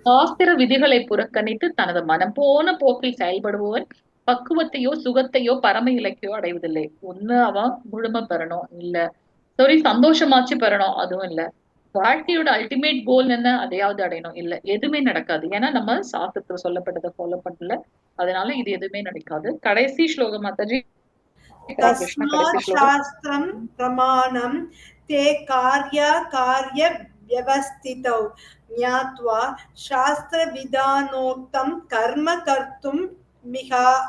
சாஸ்திர விதிகளை புறக்கணித்து தனது மனம் போன போக்கில் செயல்படுபவன் பக்குவத்தையோ சுகத்தையோ பரம இலக்கையோ அடைவதில்லை. ஒண்ணு அவன் முழுமை பெறணும், இல்ல சந்தோஷமாச்சு பெறணும், அதுவும் இல்ல வாழ்க்கையோட அல்டிமேட் கோல் என்ன, அதையாவது அடையணும், இல்ல எதுவுமே நடக்காது. ஏன்னா நம்ம சாஸ்திரத்துல சொல்லப்பட்டதை ஃபாலோ பண்ணல, அதனால இது எதுவுமே நடக்காது. கடைசி ஸ்லோகம் மாதாஜி. சாஸ்திரம் பிரமாணம் தே காரிய व्यवस्थितौ ज्ञात्वा शास्त्र विधानोक्तं कर्म कर्तुं मिहासि.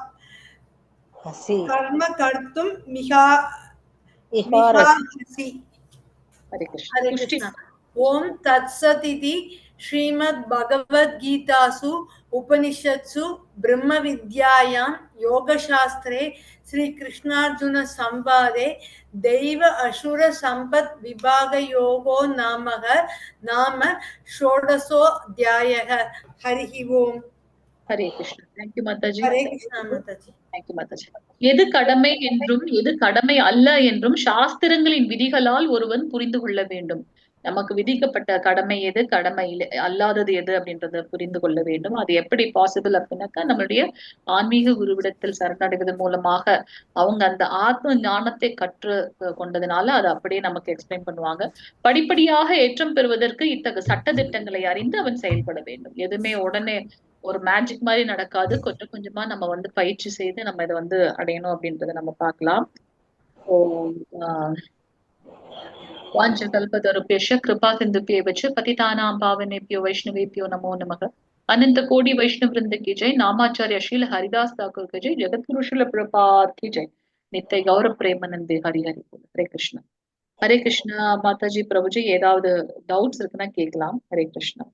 हरे कृष्ण. ओम तत्सदिति श्रीमद् भगवद्गीतासु उपनिषत्सु ब्रह्म विद्यायां योगशास्त्रे श्री कृष्णार्जुन संवादे दैव असुर संपत् विभाग योगो नाम षोडशोऽध्यायः. हरिः ओम. हरे कृष्ण. थैंक यू माताजी. हरे कृष्ण माताजी. थैंक यू माताजी. எது கடமை என்றும் எது கடமை அல்ல என்றும் சாஸ்திரங்களின் விதிகளால் ஒருவன் புரிந்து கொள்ள வேண்டும். நமக்கு விதிக்கப்பட்ட கடமை எது, கடமை அல்லாதது எது அப்படின்றத புரிந்து கொள்ள வேண்டும். அது எப்படி பாசிபிள் அப்படின்னாக்கா, நம்மளுடைய ஆன்மீக குருவிடத்தில் சரணடைவதன் மூலமாக அவங்க அந்த ஆத்ம ஞானத்தை கற்று கொண்டதுனால அதை அப்படியே நமக்கு எக்ஸ்பிளைன் பண்ணுவாங்க. படிப்படியாக ஏற்றம் பெறுவதற்கு இத்தகைய சட்ட திட்டங்களை அறிந்து அவன் செயல்பட வேண்டும். எதுவுமே உடனே ஒரு மேஜிக் மாதிரி நடக்காது. கொஞ்சம் கொஞ்சமா நம்ம பயிற்சி செய்து நம்ம இதை அடையணும் அப்படின்றத நம்ம பார்க்கலாம். वाञ्छकल्पतरुभ्यश्च कृपासिन्धुभ्येव च पतितानां पावनेभ्यो वैष्णवेभ्यो नमो नमः। अनंत कोटि वैष्णव वृंद की जय। नामाचार्य शील हरिदास ठाकुर की जय। जगतगुरु शिल प्रभुपाद की जय। नित्य गौर प्रेमानंदे हरि हरि बोल। हरे कृष्ण माताजी प्रभुजी ஏதாவது டவுட்ஸ் இருக்குன்னா கேட்கலாம். ஹரே கிருஷ்ணா.